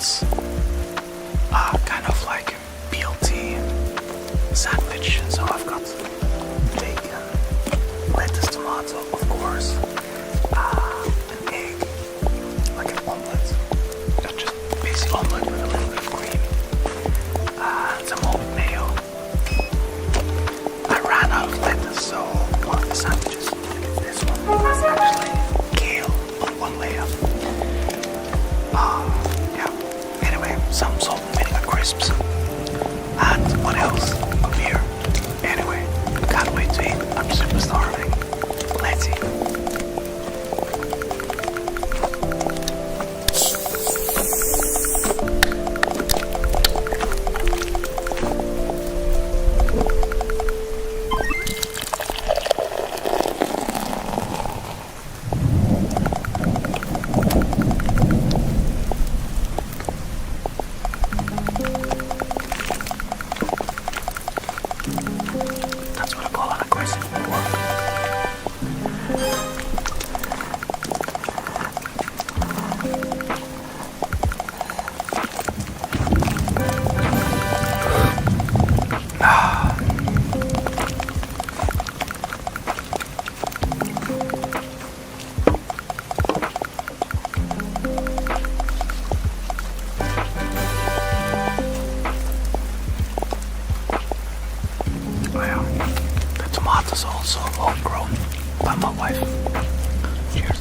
omelets. Kind of like BLT sandwich. So I've got bacon, lettuce, tomato, of course, an egg, like an omelet. That's just basic omelet with a little bit of cream, some old mayo. I ran out of lettuce, so one of the sandwiches, this one, is actually kale on one layer. Yeah. Anyway, some salt and vinegar crisps. And what else? A beer. Anyway, can't wait to eat. I'm super starving. Let's eat. That's what I call an aggressive pork. Well, the tomatoes also homegrown by my wife. Cheers.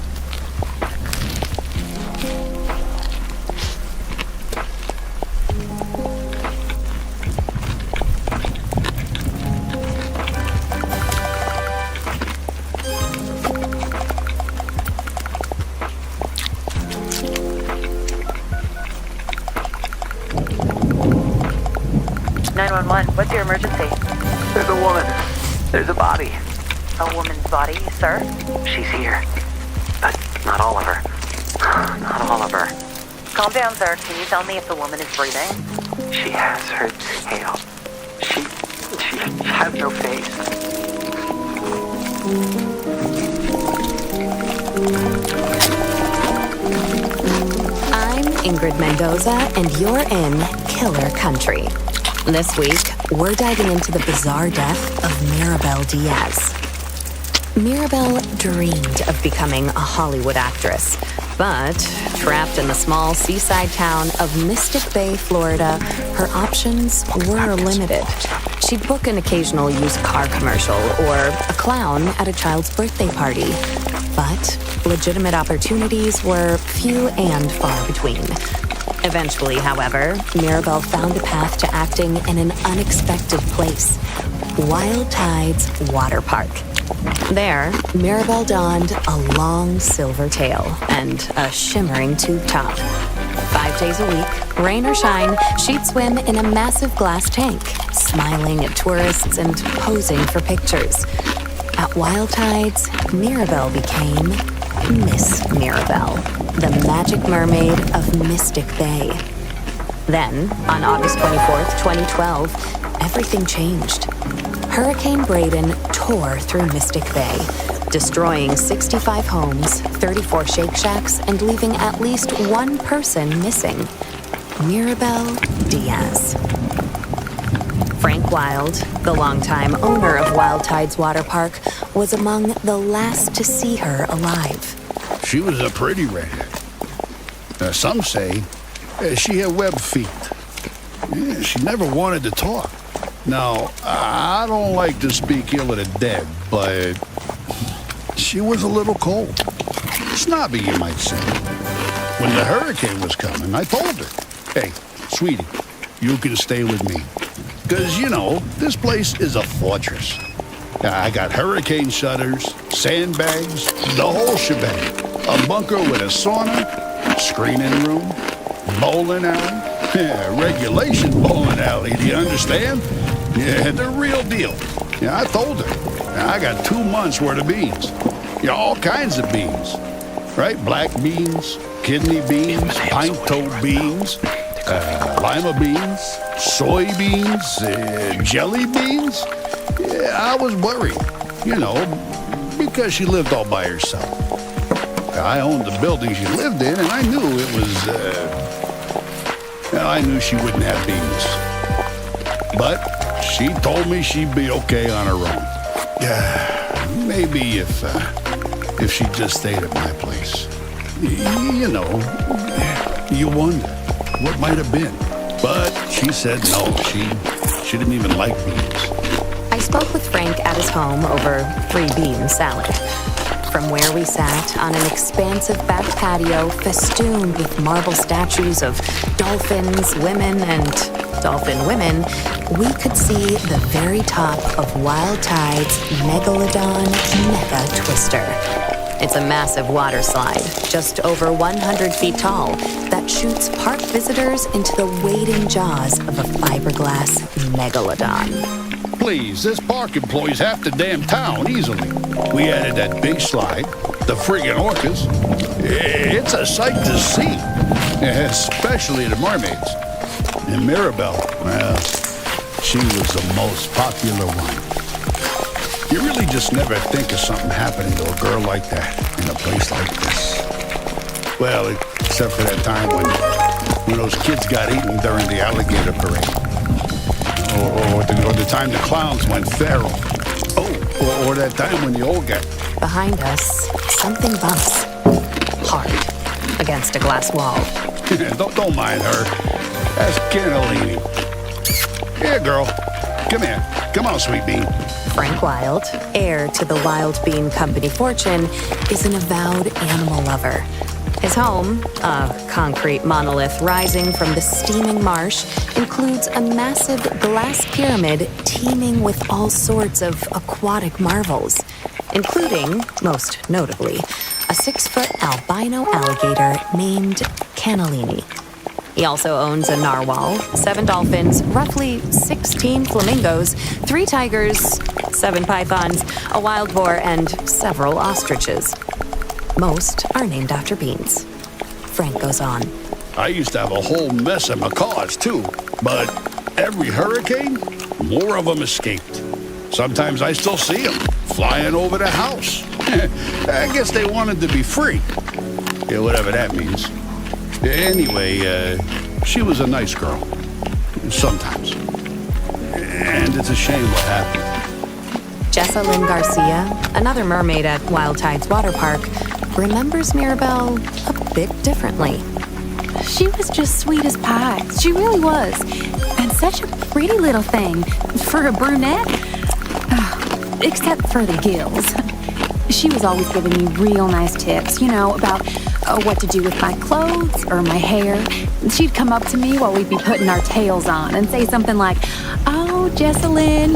What's your emergency? There's a woman. There's a body. A woman's body, sir? She's here. But not all of her. Not all of her. Calm down, sir. Can you tell me if the woman is breathing? She has her tail. She has no face. I'm Ingrid Mendoza, and you're in Killer Country. This week, we're diving into the bizarre death of Mirabel Diaz. Mirabel dreamed of becoming a Hollywood actress, but trapped in the small seaside town of Mystic Bay, Florida, her options were limited. She'd book an occasional used car commercial or a clown at a child's birthday party. But legitimate opportunities were few and far between. Eventually, however, Mirabel found a path to acting in an unexpected place, Wild Tides Water Park. There, Mirabel donned a long silver tail and a shimmering tube top. 5 days a week, rain or shine, she'd swim in a massive glass tank, smiling at tourists and posing for pictures. At Wild Tides, Mirabel became Miss Mirabel, the magic mermaid of Mystic Bay. Then, on August 24th, 2012, everything changed. Hurricane Braden tore through Mystic Bay, destroying 65 homes, 34 Shake Shacks, and leaving at least one person missing: Mirabel Diaz. Frank Wild, the longtime owner of Wild Tides Water Park, was among the last to see her alive. She was a pretty redhead. Some say she had web feet. Yeah, she never wanted to talk. Now, I don't like to speak ill of the dead, but she was a little cold. Snobby, you might say. When the hurricane was coming, I told her, "Hey, sweetie, you can stay with me. Because, you know, this place is a fortress. I got hurricane shutters, sandbags, the whole shebang. A bunker with a sauna, screening room, bowling alley. Yeah, regulation bowling alley, do you understand? Yeah, the real deal." Yeah, I told her. I got 2 months worth of beans. Yeah, all kinds of beans. Right? Black beans, kidney beans, pint-toe beans, lima beans, soybeans, jelly beans. Yeah, I was worried, you know, because she lived all by herself. I owned the building she lived in, and I knew it was, I knew she wouldn't have beans. But she told me she'd be okay on her own. Maybe if she just stayed at my place. You know, you wonder what might have been. But she said no, she didn't even like beans. I spoke with Frank at his home over 3-bean salad. From where we sat on an expansive back patio festooned with marble statues of dolphins, women, and dolphin women, we could see the very top of Wild Tide's Megalodon Mega Twister. It's a massive water slide, just over 100 feet tall, that shoots park visitors into the waiting jaws of a fiberglass megalodon. Please, this park employs half the damn town easily. We added that big slide, the friggin' orcas. It's a sight to see, especially the mermaids. And Mirabelle, well, she was the most popular one. You really just never think of something happening to a girl like that in a place like this. Well, except for that time when those kids got eaten during the alligator parade. Or the time the clowns went feral. Oh, or that time when the old guy... Behind us, something bumps. Hard. Against a glass wall. don't mind her. That's Cannellini. Here, girl. Come here. Come on, sweet bean. Frank Wild, heir to the Wild Bean Company fortune, is an avowed animal lover. His home, a concrete monolith rising from the steaming marsh, includes a massive glass pyramid teeming with all sorts of aquatic marvels, including, most notably, a 6-foot albino alligator named Cannellini. He also owns a narwhal, 7 dolphins, roughly 16 flamingos, 3 tigers, 7 pythons, a wild boar, and several ostriches. Most are named after beans. Frank goes on. I used to have a whole mess of macaws, too. But every hurricane, more of them escaped. Sometimes I still see them flying over the house. I guess they wanted to be free. Yeah, whatever that means. Anyway, she was a nice girl. Sometimes. And it's a shame what happened. Jessa Lynn Garcia, another mermaid at Wild Tide's water park, remembers Mirabelle a bit differently. She was just sweet as pie. She really was. And such a pretty little thing for a brunette. Except for the gills. She was always giving me real nice tips, about what to do with my clothes or my hair. She'd come up to me while we'd be putting our tails on and say something like, "Oh, Jessalyn,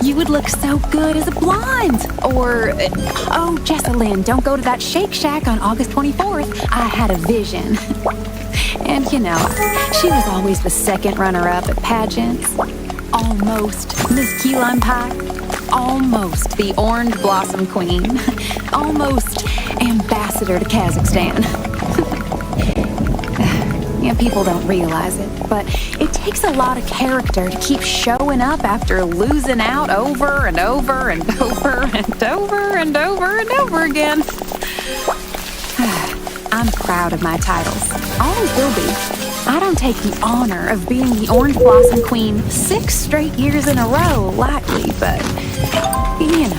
you would look so good as a blonde." Or, "Oh, Jessalyn, don't go to that Shake Shack on August 24th. I had a vision." And, she was always the second runner-up at pageants. Almost Miss Key Lime Pie. Almost the Orange Blossom Queen. Almost ambassador to Kazakhstan. People don't realize it, but it takes a lot of character to keep showing up after losing out over and over and over and over and over and over again. I'm proud of my titles. Always will be. I don't take the honor of being the Orange Blossom Queen 6 straight years in a row lightly, but,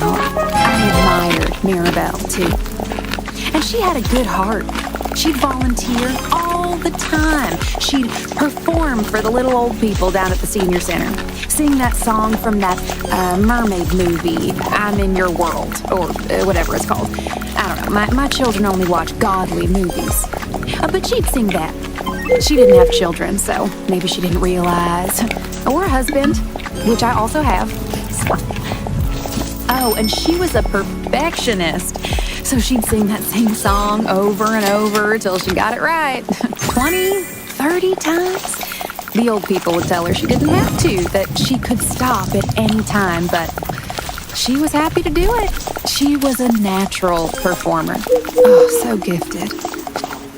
I admired Mirabelle, too. And she had a good heart. She'd volunteer all the time. She'd perform for the little old people down at the senior center. Sing that song from that mermaid movie, I'm in Your World, or whatever it's called. I don't know, my children only watch godly movies. But she'd sing that. She didn't have children, so maybe she didn't realize. Or a husband, which I also have. Oh, and she was a perfectionist. So she'd sing that same song over and over till she got it right. 20, 30 times. The old people would tell her she didn't have to, that she could stop at any time, but she was happy to do it. She was a natural performer. Oh, so gifted.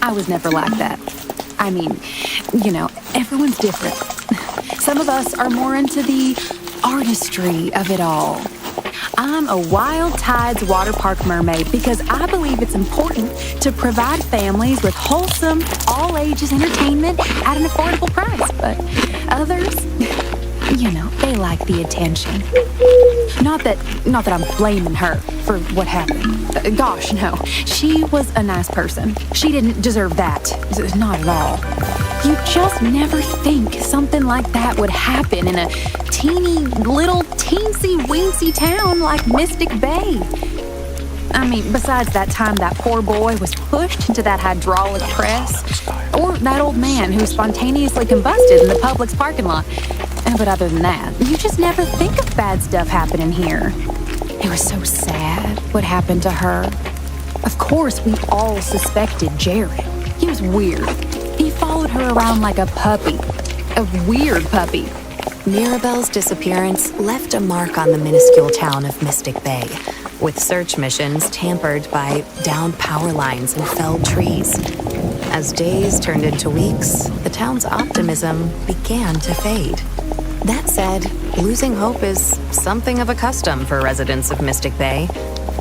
I was never like that. I mean, everyone's different. Some of us are more into the artistry of it all. I'm a Wild Tides water park mermaid because I believe it's important to provide families with wholesome, all-ages entertainment at an affordable price. but others, you know, they like the attention. Not that I'm blaming her for what happened. Gosh, no. She was a nice person. She didn't deserve that. Not at all. You just never think something like that would happen in a teeny little teensy-weensy town like Mystic Bay. I mean, besides that time that poor boy was pushed into that hydraulic press, or that old man who spontaneously combusted in the Publix parking lot. But other than that, you just never think of bad stuff happening here. It was so sad what happened to her. Of course, we all suspected Jared. He was weird. He followed her around like a puppy. A weird puppy. Mirabelle's disappearance left a mark on the minuscule town of Mystic Bay, with search missions tampered by downed power lines and felled trees. As days turned into weeks, the town's optimism began to fade. That said, losing hope is something of a custom for residents of Mystic Bay.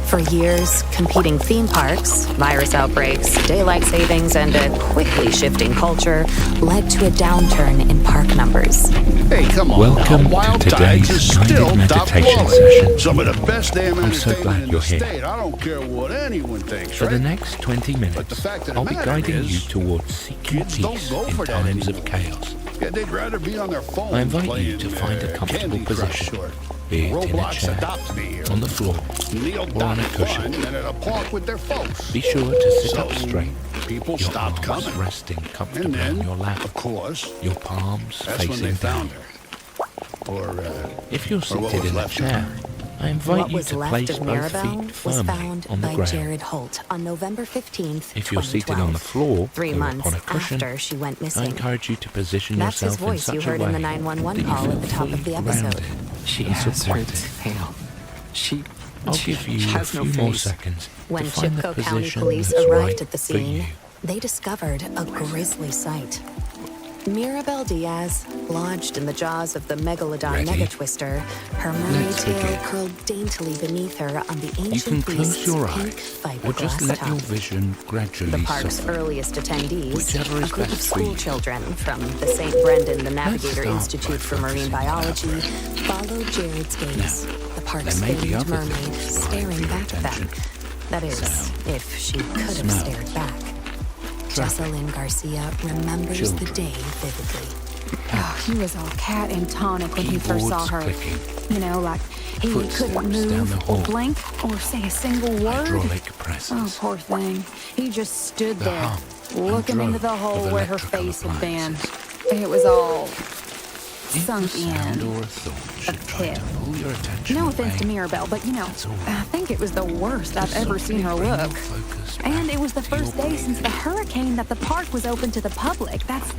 For years, competing theme parks, virus outbreaks, daylight savings, and a quickly shifting culture led to a downturn in park numbers. Hey, come on. Welcome now. Wild to Tides today's is guided still meditation top session. quality. Some of the best damn I'm so entertainment glad in you're the here. state. I don't care what anyone thinks, For right? the next 20 But the fact minutes, of the I'll be matter guiding is, you towards seeking kids don't peace go in for that times of anymore. chaos. Yeah, they'd rather be on their phone I invite playing, you to find a comfortable Candy Crush position, or be it in a Roblox chair, Adopt Me, or on the floor, Neil or on a Dot cushion. Fun and at a park with their folks. Be sure to sit So, up straight. people Your stopped arms coming. resting And comfortably then, on your lap. of course, Your palms that's when they facing found down. her. Or, If you're or what seated was in a left of chair, her. I invite What you was to left place of both Mirabelle feet was firmly found on the by ground. Jared Holt on November 15th, If you're seated on the 2012. floor, 3 or months upon a cushion, after she went I missing. encourage you to position That's his yourself in voice you such a heard way in the 911 that you call feel at the top of fully the episode. grounded She and has her supported. tail. She I'll give you a has few no more face. seconds When to find the Chipko County position police that's arrived right at the for you. scene, they discovered a grisly sight. Mirabelle Diaz, lodged in the jaws of the megalodon Ready? megatwister, her mermaid Let's tail begin. curled daintily beneath her on the You can ancient close beast's your pink eyes, or just fiberglass let your top. vision gradually The park's soften. earliest attendees, Whichever is a group of best for you. school children from the St. Brendan the Navigator start Institute by for Marine focusing on our Biology, breath. followed Jared's gaze. The park's there may be famed other mermaid things vying staring for your back at them. attention. That is, Sound. if she could have Smell. stared back. Jessalyn Garcia remembers the Children. day vividly. Oh, he was all cat and tonic when he first saw Keyboards her. clicking. You know, like he Footsteps couldn't down move the or hall. blink or say a single word. Hydraulic Oh, presses. poor thing. He just stood The there, hum and looking into the drone hole of where her electrical face had been. appliances. It was all If sunk a sound in. or a thought should try pit. to pull your attention No offense to away, Mirabelle, but you know, That's all. I think it was the worst I've ever seen her softly bring look. your focus And back it was the to first your day since the hurricane that the park was open to the public. That's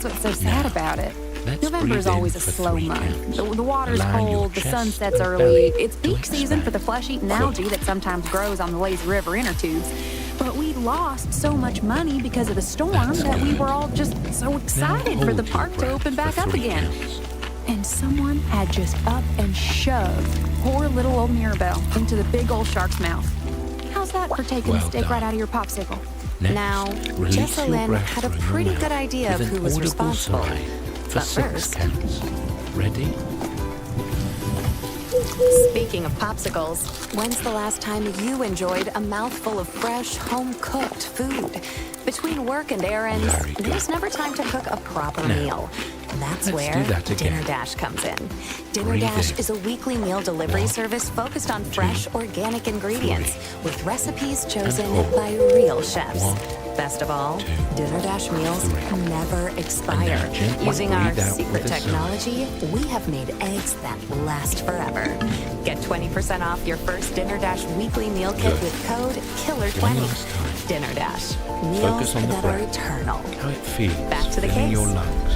what's so sad Now, about it. let's November breathe is always in a for slow 3 month. counts, The water's allowing your cold, the sun chest sets and early. belly It's to peak season for the expand. flesh-eating algae that sometimes grows on the lazy river inner tubes. But we lost so much money because of the storm That's that we good. were all just so excited for hold the your park to breath open for back up 3 again. counts. And someone had just up and shoved poor little old Mirabelle into the big old shark's mouth. How's that for taking the Well stick done. right out of your popsicle? Next, Now, release your Jessalyn breath had a through your pretty mouth good idea of with who an was audible responsible. sigh for But 6 first- counts. Ready? Speaking of popsicles, when's the last time you enjoyed a mouthful of fresh, home-cooked food? Between work and errands, Very good. there's never time to cook a proper Now, meal. That's let's where do that again. Dinner Dash comes in. Dinner Breathe Dash in. is a weekly meal delivery 1, service focused on fresh, organic ingredients with recipes chosen hold. by real chefs. 1, Best of all, 2, Dinner Dash meals 3. never expire. now gently Using our breathe out secret with a sigh. technology, we have made eggs that last forever. Get 20% off your first Dinner Dash weekly meal kit Good. with code One KILLER20. last time. Dinner Dash. Meals Focus on the that are breath. eternal. How it feels Back to the filling case. your lungs,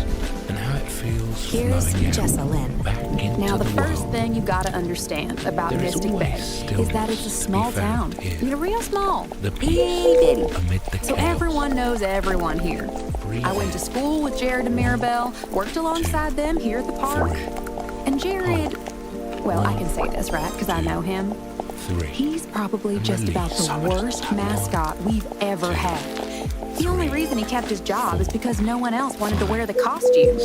and how it feels Here's flowing out Jessalyn. back into Now, the the first world. thing you gotta understand about There is Mystic always Bay is that it's a stillness to small be found town. here. You know, real small. The Itty peace bitty. amid the So chaos. everyone knows everyone here. Breathe I went to school with Jared and Mirabelle, worked alongside them here at the park. 3, And Jared, well, I can say this, right? Because I know him. 3. He's probably And just about release. the worst mascot we've ever had. The only reason he kept his job is because no one else wanted to wear the costume.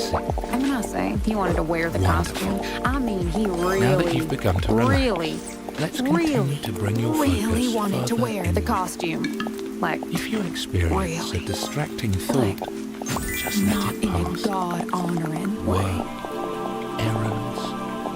And when I say he wanted to wear the costume, I mean he really, Now that you've begun to relax, really, let's continue to bring your really focus wanted to further wear the inward. costume. Like, If you experience Really? a distracting thought, just let not it in a pass. God-honoring way. Work, errands,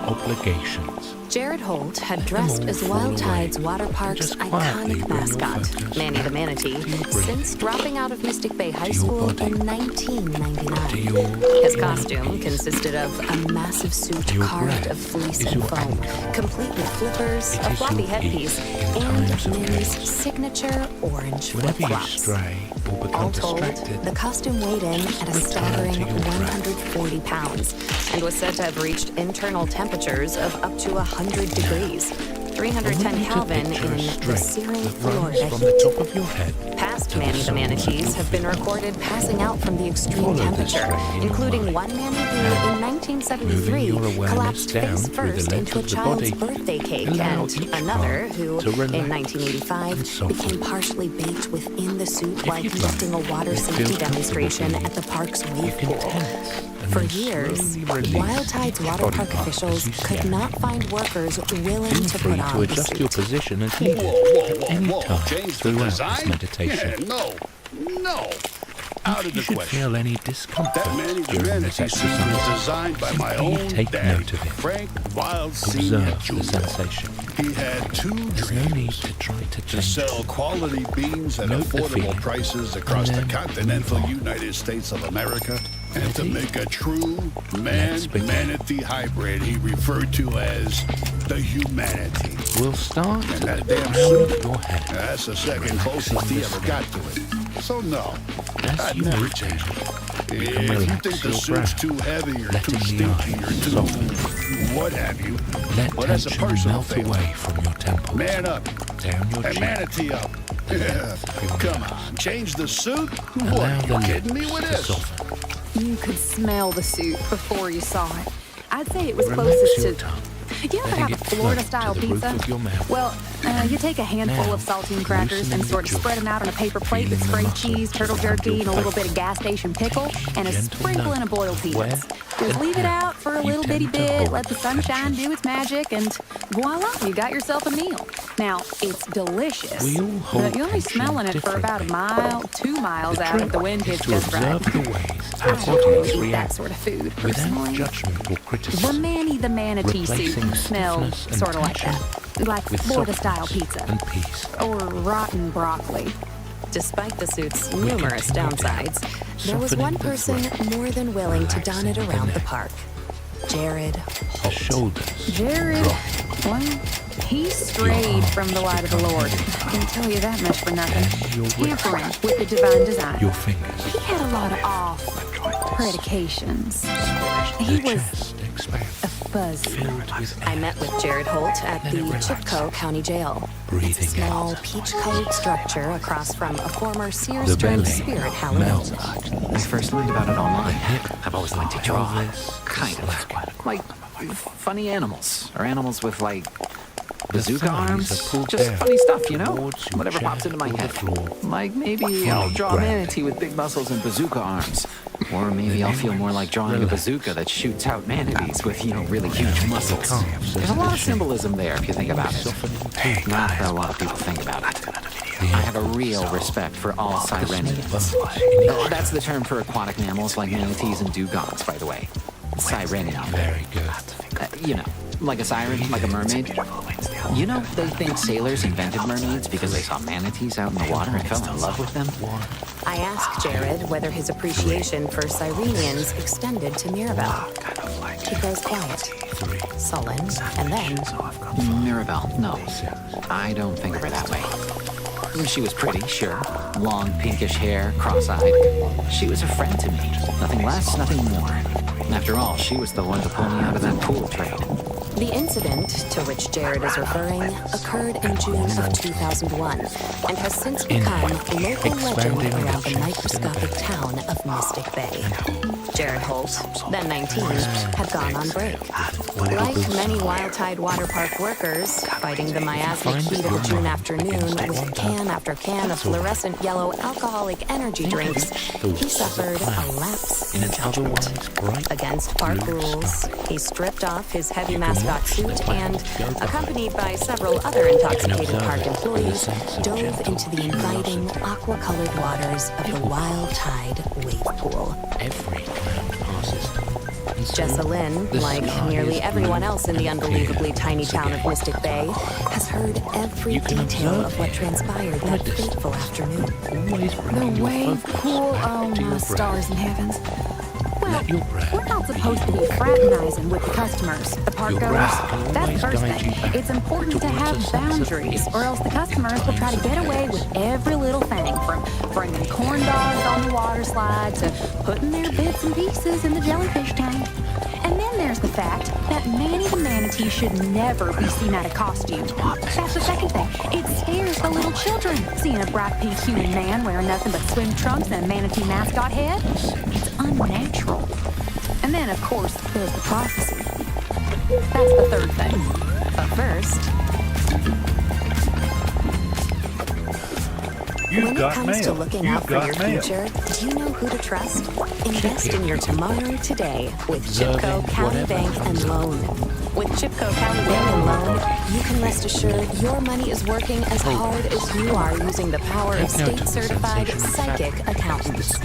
obligations. Jared Holt had Let dressed them all as fall Wild away. Tide's water park's Just quietly iconic bring your mascot, focus Manny the Manatee, to your breathing, since dropping out of Mystic Bay High to your School body, in to 1999. your His inner costume peace. consisted of a massive suit Your carved breath of fleece is and your foam, anchor. complete with flippers, It a is floppy your headpiece, peace in and times of Manny's chaos. signature orange Whenever you flip-flops. stray or become All told, distracted, the costume weighed in at a return staggering to your breath. 140 pounds and was said to have reached internal temperatures of up to 100 degrees, I 310 want you to Kelvin picture a in the string searing that runs Florida from the heat. top of your head Past to the Manny the soles of manatees your have been feet. recorded passing out from the extreme Follow this temperature, string in your including mind. one Manny who, Now, in 1973, moving your awareness collapsed down face through the first length into a of the child's body, birthday cake, allow and each another part who, to relax in 1985, and soften. became partially baked within the suit If while you'd conducting like, a water you safety feel demonstration comfortable at the park's You wave can pool. tense and For then years, slowly release Wild Tide's each water body park part officials as you could stand. not find workers willing Feel to free put to on the adjust your suit. position as Whoa, needed whoa, at whoa, any whoa. time Change the throughout design? this meditation. Yeah, no. Out of You the should question. feel any discomfort That Manny the during this Manatee suit was exercise. designed by my Simply own take dad, note of it. Frank Wild Sr. Observe Jr. the sensation. He had two There's no need dreams: to try to to change sell it. quality beans at Note the affordable feeling, prices across and the then continental move on. United States of America, and to Ready? make a true Let's begin. man-manatee hybrid he referred to as the humanity. We'll start And that damn around suit, your head. that's the second closest he ever got to it. So no, As I'd you never move change it. you If can you relax think the your suit's brow, too heavy or letting too the stinky eyes or too soften. what have you, Let well, that's a tension personal melt thing. away from your temples, Man up down your and chin. manatee up. Yeah. Come on, change the suit? Allow What, the you kidding me lips with to this? soften. You could smell the suit before you saw it. I'd say it was Relax closest your to... tongue, You ever letting have a it float Florida-style to the roof pizza? of your mouth. Well, you take a handful Now, of saltine crackers loosening and sort of the jaw, spread them out on a paper plate with feeling the sprayed muscles cheese, turtle around jerky, your and a little face. bit of gas station pickle, and a Gentle sprinkle in a note boiled of peanuts. where Just and leave it how out for a you little bitty tend to bit, hold let the sunshine tension. do its magic, and voila, you got yourself a meal. Now, it's delicious, We all hold but you're only tension smelling it for about a mile, 2 miles out if the wind is hits to just right. observe the ways I our don't bodies really eat that react sort of food, without personally. judgment or The criticism. Manny the Manatee suit Replacing smells stiffness and sort of like tension that. Like with Florida-style softness pizza. and peace. Or rotten broccoli. Despite the suit's numerous continue downsides, there was softening one the person throat, more than willing to don it relaxing the around the neck. park. Jared The shoulders Jared, drop. well, he strayed from the light of the Lord. I can tell you that much for And nothing. your Tampering wrist, with the divine design. your fingers, He had a lot of off predications. He the was chest expand, a fuzzy. filled with I air. met with Jared Holt at Then it the relaxes. Chipko County Jail. Breathing It's a small, out. peach-colored structure across from a former The Sears-turned belly Spirit Halloween. melts. I first learned about it online. I've always liked to draw. Pelvis Kind of. slack. Like funny animals. Or animals with, like, bazooka thighs are arms. pulled Just down funny stuff, you know? towards your Whatever pops chest into my or the head. floor. Like maybe I'll Fully draw a grounded. manatee with big muscles and bazooka arms. Or maybe I'll feel more like drawing a Relax. bazooka that shoots out manatees with, really huge muscles. calves There's a as lot the of shape. symbolism there if you think about it. Softening too. Not that a lot of people think about it. I have a real respect for all sirenians. That's the term for aquatic mammals like manatees and dugongs, by the way. Sirenian. Very good. Like a siren, like a mermaid. They think sailors invented mermaids because they saw manatees out in the water and fell in love with them. I asked Jared whether his appreciation for Sirenians extended to Mirabelle. He goes quiet, sullen, and then Mirabelle, no. I don't think of her that way. She was pretty, sure. Long, pinkish hair, cross-eyed. She was a friend to me. Nothing less, nothing more. After all, she was the one to pull me out of that pool trade. the incident to which Jared is referring occurred in June of 2001 and has since become a local legend around the microscopic town of Mystic Bay. Jared Holt, then 19, had gone on break. Like many Wild Tide water park workers, fighting the miasmic heat of a June afternoon with can after can of fluorescent yellow alcoholic energy drinks, he suffered a lapse in judgment. Against park rules, he stripped off his heavy mascot suit and, accompanied by several other intoxicated park employees, dove into the inviting, aqua-colored waters of the Wild Tide wave pool. Every cloud passes. Jessalyn, like nearly everyone else in the unbelievably tiny town of Mystic Bay, has heard every detail of what transpired that fateful afternoon. The wave pool, oh my stars and heavens. Well, we're not supposed to be fraternizing with the customers, the park goers. That's the first thing. It's important to have boundaries, or else the customers will try to get away with every little thing, from bringing corn dogs on the water slide to putting their bits and pieces in the jellyfish tank. And then there's the fact that Manny the manatee should never be seen out of costume. That's the second thing. It scares the little children, seeing a bright pink human man wearing nothing but swim trunks and a manatee mascot head. It's unnatural. And then, of course, there's the prophecy. That's the third thing. But first, when it comes to looking out for your future, do you know who to trust? Invest in your tomorrow today with Chipco County Bank and Loan. With Chipco County Bank and Loan, you can rest assured your money is working as hard as you are using the power of state-certified psychic accountants.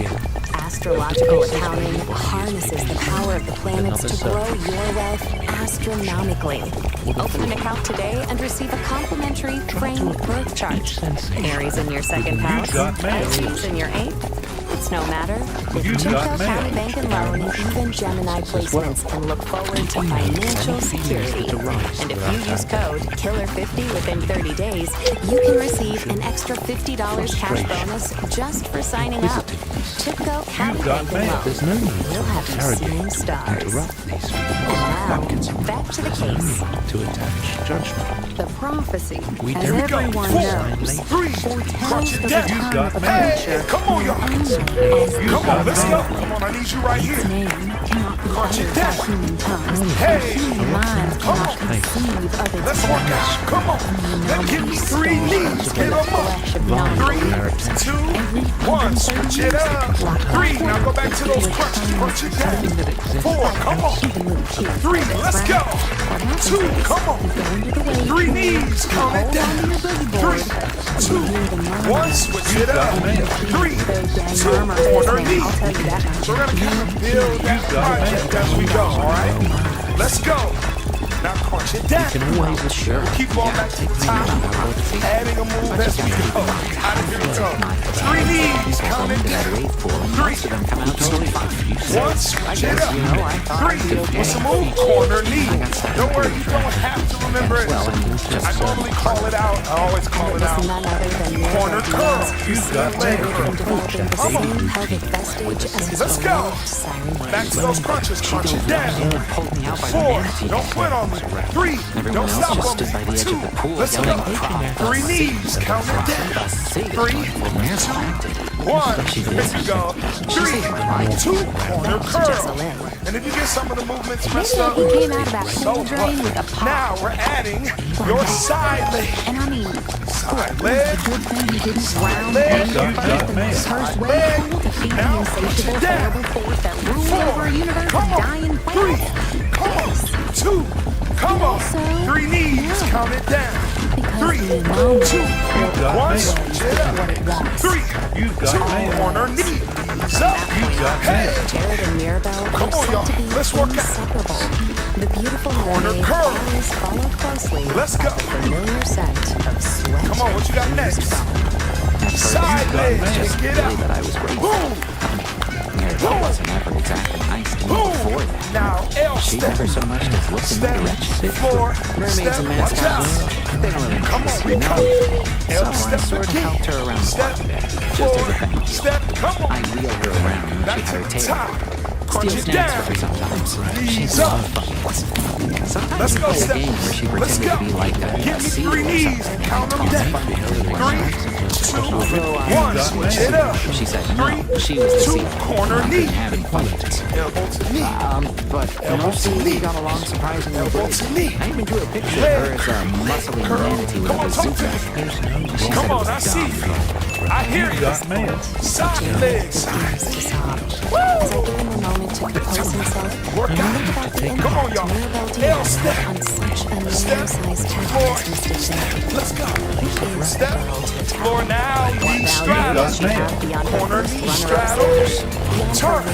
Astrological accounting harnesses the power of the planets to grow your wealth astronomically. Open an account today and receive a complimentary framed birth chart. Aries in your second house, Pisces in your eighth. It's no matter. With Chipco County Bank and Loan, even Gemini placements can look forward to financial security. And if you use code KILLER50 within 30 days, you can receive an extra $50 cash bonus just for signing up. Chipco County Bank and Loan. We'll have you seeing stars. Now, back to the case. To attach judgment. the prophecy, as Here we go. everyone 4, knows, 3, foretells the down. return of a Hey, preacher. come on, y'all. Come on, let's go. Come on, I need you right Its here. name cannot be uttered by human tongues. Hey, Human minds come cannot on. conceive of its Let's work power. out. Come on. Then give me 3 knees. Get them up. 3, 2, 1. Switch it up. 3. Now go back to those crunches. Crunch it down. 4. Come on. 3. Let's go. 2. Come on. 3 knees. Count it down. 3, 2, 1. Switch it up. 3, 2. Corner knee. So we're gonna kind of build that project as we go. All right. Let's go. Now crunch it down. Sure. Keep going back to the top. Adding a move as we go. Out of here we go. 3 knees. Count it down. 3, 2, 1. Switch it up. 3. What's the move? Corner knee. Don't worry, you don't have to remember it. I normally call it out. I always call it out. None other than Corner curl. You got leg from curl. developing the Come on. same pelvic vestige as his Let's go. beloved siren Back to those crunches. Crunch it down. 4. Don't quit on me. 3. Don't stop on me. 2. Let's go. 3 knees. Count it down. 3, 2, 1. There you go. 3, 2. Corner curl. And if you get some of the movements messed up, He came out of that so pool drain with a pop. now we're adding your side leg. And I mean, Side leg. good thing he didn't drown leg. him in the first wave pool to feed the insatiable terrible force that ruled over a universe of dying 3. planets. Come on. 2. Come on. 3 knees. Count it down. 3, 2, 1. Switch it up. 3, 2. Corner knee. Up. Hey. Jared and Mirabelle Come are on, said y'all. to be Let's work out. inseparable. The beautiful Corner mermaid curl. always followed closely Let's go. by the familiar scent of sweat. Come on. What you got next? Side leg. Just get Really that I up. was grateful. Boom. Mirabelle wasn't ever exactly nice to me before Boom. that. Now L She step. never so much as looked in my Step. direction. 4. Mermaids Step. and Watch mascots, out. they don't really Come notice on, me we now. come. So L I step sort of again. helped her around the Step. park a bit, just 4. as a thank you. Step. Come I on. wheeled her around and Back she to had her the tail. top. Steal Crunch it snacks for her down. sometimes. She's Knees a up. lot of fun. Sometimes Let's we go, played a Steph. game where she Let's pretended to go. be like Give a me seal 3 or knees. something. Count them down. 3, 2, 1. Switch it up. She said no, she was the 2, seal. corner I knee. couldn't have any fun with it. Elbow to knee. But Elbow most to of knee. we got along surprisingly Elbow great. to knee. I even drew a picture of her as a muscly manatee with a Come on, bazooka. talk She Come said it on, was I see dumb. you. I hear you. Side legs. Refused to stop. As I gave him a moment to compose himself, Work and out. think about the Come on, impact y'all. Mirabelle L Diaz step. had on such a Step. narrow-sized Floor. task must have Let's go. been. Step. Floor now. Knee straddle. Corner knee straddle. Turn.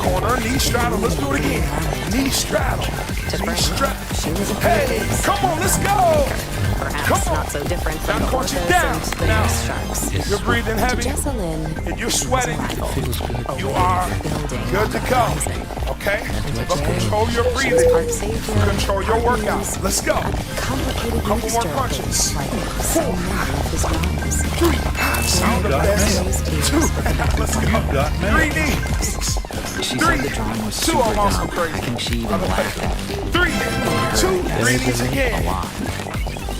Corner knee straddle. Let's do it again. Knee straddle. Knee straddle. Hey, come on, let's go. Perhaps Come on. not so different Now from the crunch it orcas down. and the Now. nurse sharks. You're breathing To heavy Jessalyn, and you're sweating. Feels good. You are building good to go. Okay? Let's control your breathing. Park Savior, Control your workouts. Let's go. complicated Couple more mixture of punches. things like so many of his dramas. 3. Sound effects. 2. Let's go. 3 knees. She 3, said the drawing was 2. super I'm also dumb. crazy. I think she even laughed at me. 3, 2. 3 knees A again. lot.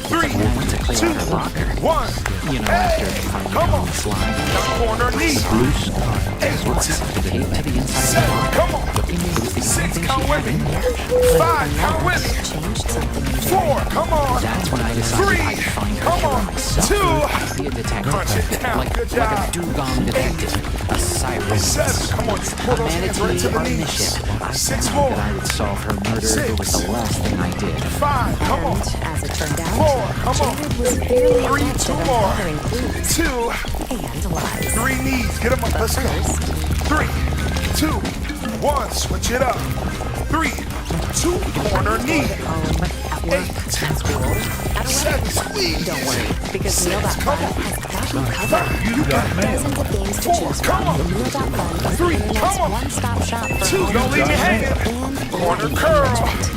3, When I went to clear 2, out her locker, 1. you know, Hey, after finding come her on. on the slide, Now corner knee. once the gate to the inside of the 7. locker, Come on. it was the only 6. thing Count she with had in me. there. 5. Count with me. Changed something in 4. Come on. That's when I decided 3. I'd find her Come killer on. myself. 2. Be a detective, Crunch it down. like Good a job. dugong detective, a siren, 7. Come on. Just pull a those hands right to manatee the on a knees. mission. I 6 found more. that I would solve her murder if it was the last thing I did. 5. Come on. And as it turned out, 4. Come on. Jared was fairly 3. adept 2 at more. uncovering clues 2. and lies. 3 knees. Get them up. Let's go. 3, 2, 1. Switch it up. 3, 2. Corner knee. Home, at work, 8. at school, at a 7. wedding. Squeeze. Don't worry, because 6. Meal.fun Come on. has got you covered. You got Dozens of games to 4. choose Come on. from. Meal.fun is the 3. internet's Come on. one-stop shop for 2. home Don't leave me hanging. and Corner baby curl. management.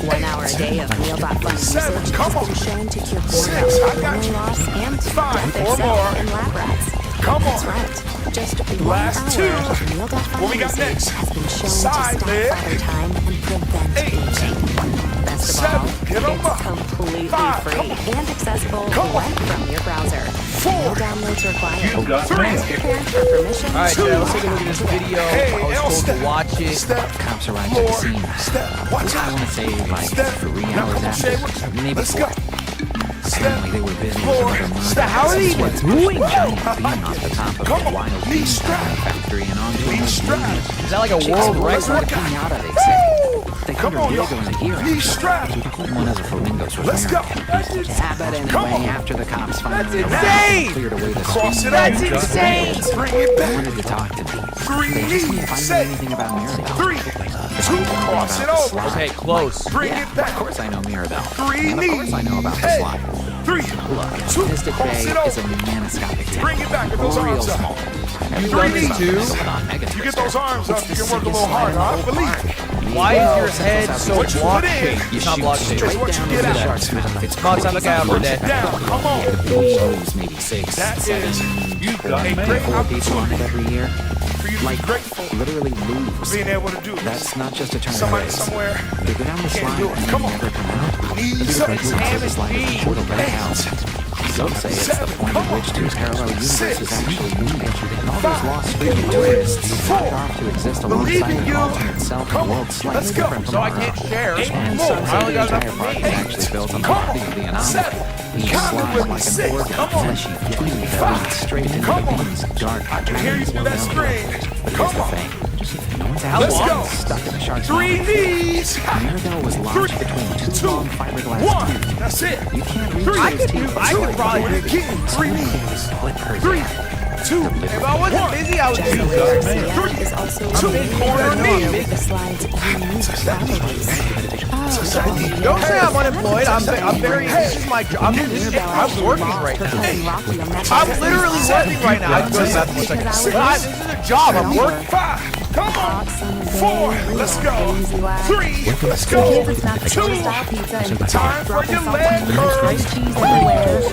1 hour a day of Meal.fun 7. usage Come has on. been shown to cure 6. boredom, I got memory you. loss, and 5. death 4 itself more. in lab rats. Come That's on. right. Just 1 Last hour 2. of Meal.fun What we got usage next? has been shown Side to stop leg. father time and prevent 8. aging. Best of 7. all, Get 'em it's up. completely 5. free Come on. and accessible Come on. right from your browser. 4. No downloads required. got 3. Ask your parents for permission. All right, Two. Chad, let's take a look at this video. Hey, I was L told step. to watch it. Step. Cops arrived at the Floor. scene. Step. Watch I out. want to say like Step. 3 Now hours come on, after, Shay. maybe Let's 4. go. Apparently they were busy Floor. with another murder. Step. How are they even doing Giant beam off the top of Come the on. wild Knee bean strap. factory and onto Knee a strap. Is that like a world Let's record? work out of it, they say. They Come figured on, we were y'all. going to hear Knee it. strap. One of the flamingos was Let's go. But Come anyway, on. after the cops finally That's arrived insane. and cleared away the Cross scene, it out. That's insane. Bring it they back. wanted to talk to me. 3 They just knees. couldn't find Set. anything about Mirabelle. 3, 2. Cross it over. Okay, close. Bring Yeah, it back. of course I know Mirabelle. 3 And of course I know about the Hey. slide. 3, Look, 2. Mystic Cross Bay it is a over. nanoscopic town. Bring it back with those Real arms up. small. You Three love this knees. too? You get those arms up, you can work a little harder. I believe. Why is your head so What you put in, block-shaped? You It's not shoot block-shaped. It's what you down get into the out. shark's mouth. It's Come on, time to look out for that. Down. Come on. We lose maybe 6, That 7, is a 4 great people on it opportunity every year. for you to be Like, grateful literally for lose. being able to do this. That's not just a turn of Somebody phrase. somewhere They go down the can't slide do it. and Come they on. never come out. Knees up. Damn it, slide is a portal back out. Some say it's the point at which two parallel universes actually meet. And all those lost spiritual tourists flock off to exist Believe alongside in an you. alternate self in a Come on. world slightly Let's go. different from So I our can't own. share. And more. some I say only the got enough entire for park me. is actually built on the Come on. body of the anomaly. 7. Each Count it slide with me. like an 6. organ, Come on. fleshy fluid that 5. leads straight into Come the on. beam's dark I can hear you through that screen. But here's Come the on. thing. No one's Let's out go. stuck in the shark's 3 mouth. knees. Mirabelle was 3, lodged between two 2, long fiberglass 1. teeth. That's it. You can't reach 3, I those could teeth. do- I could probably do it do again. 3 knees. Put her 3, down. 2. If I wasn't busy, I would do Jessalyn this. Garcia is also Two very corner familiar knee. with the slide's unique properties. Don't say I'm unemployed. I'm very. This is my job. I'm working right now. I'm literally working right now. I just that one second. This is a job. I'm working. 5. Come on. 4. Let's go. 3. Let's go. 2. Time for your leg curls.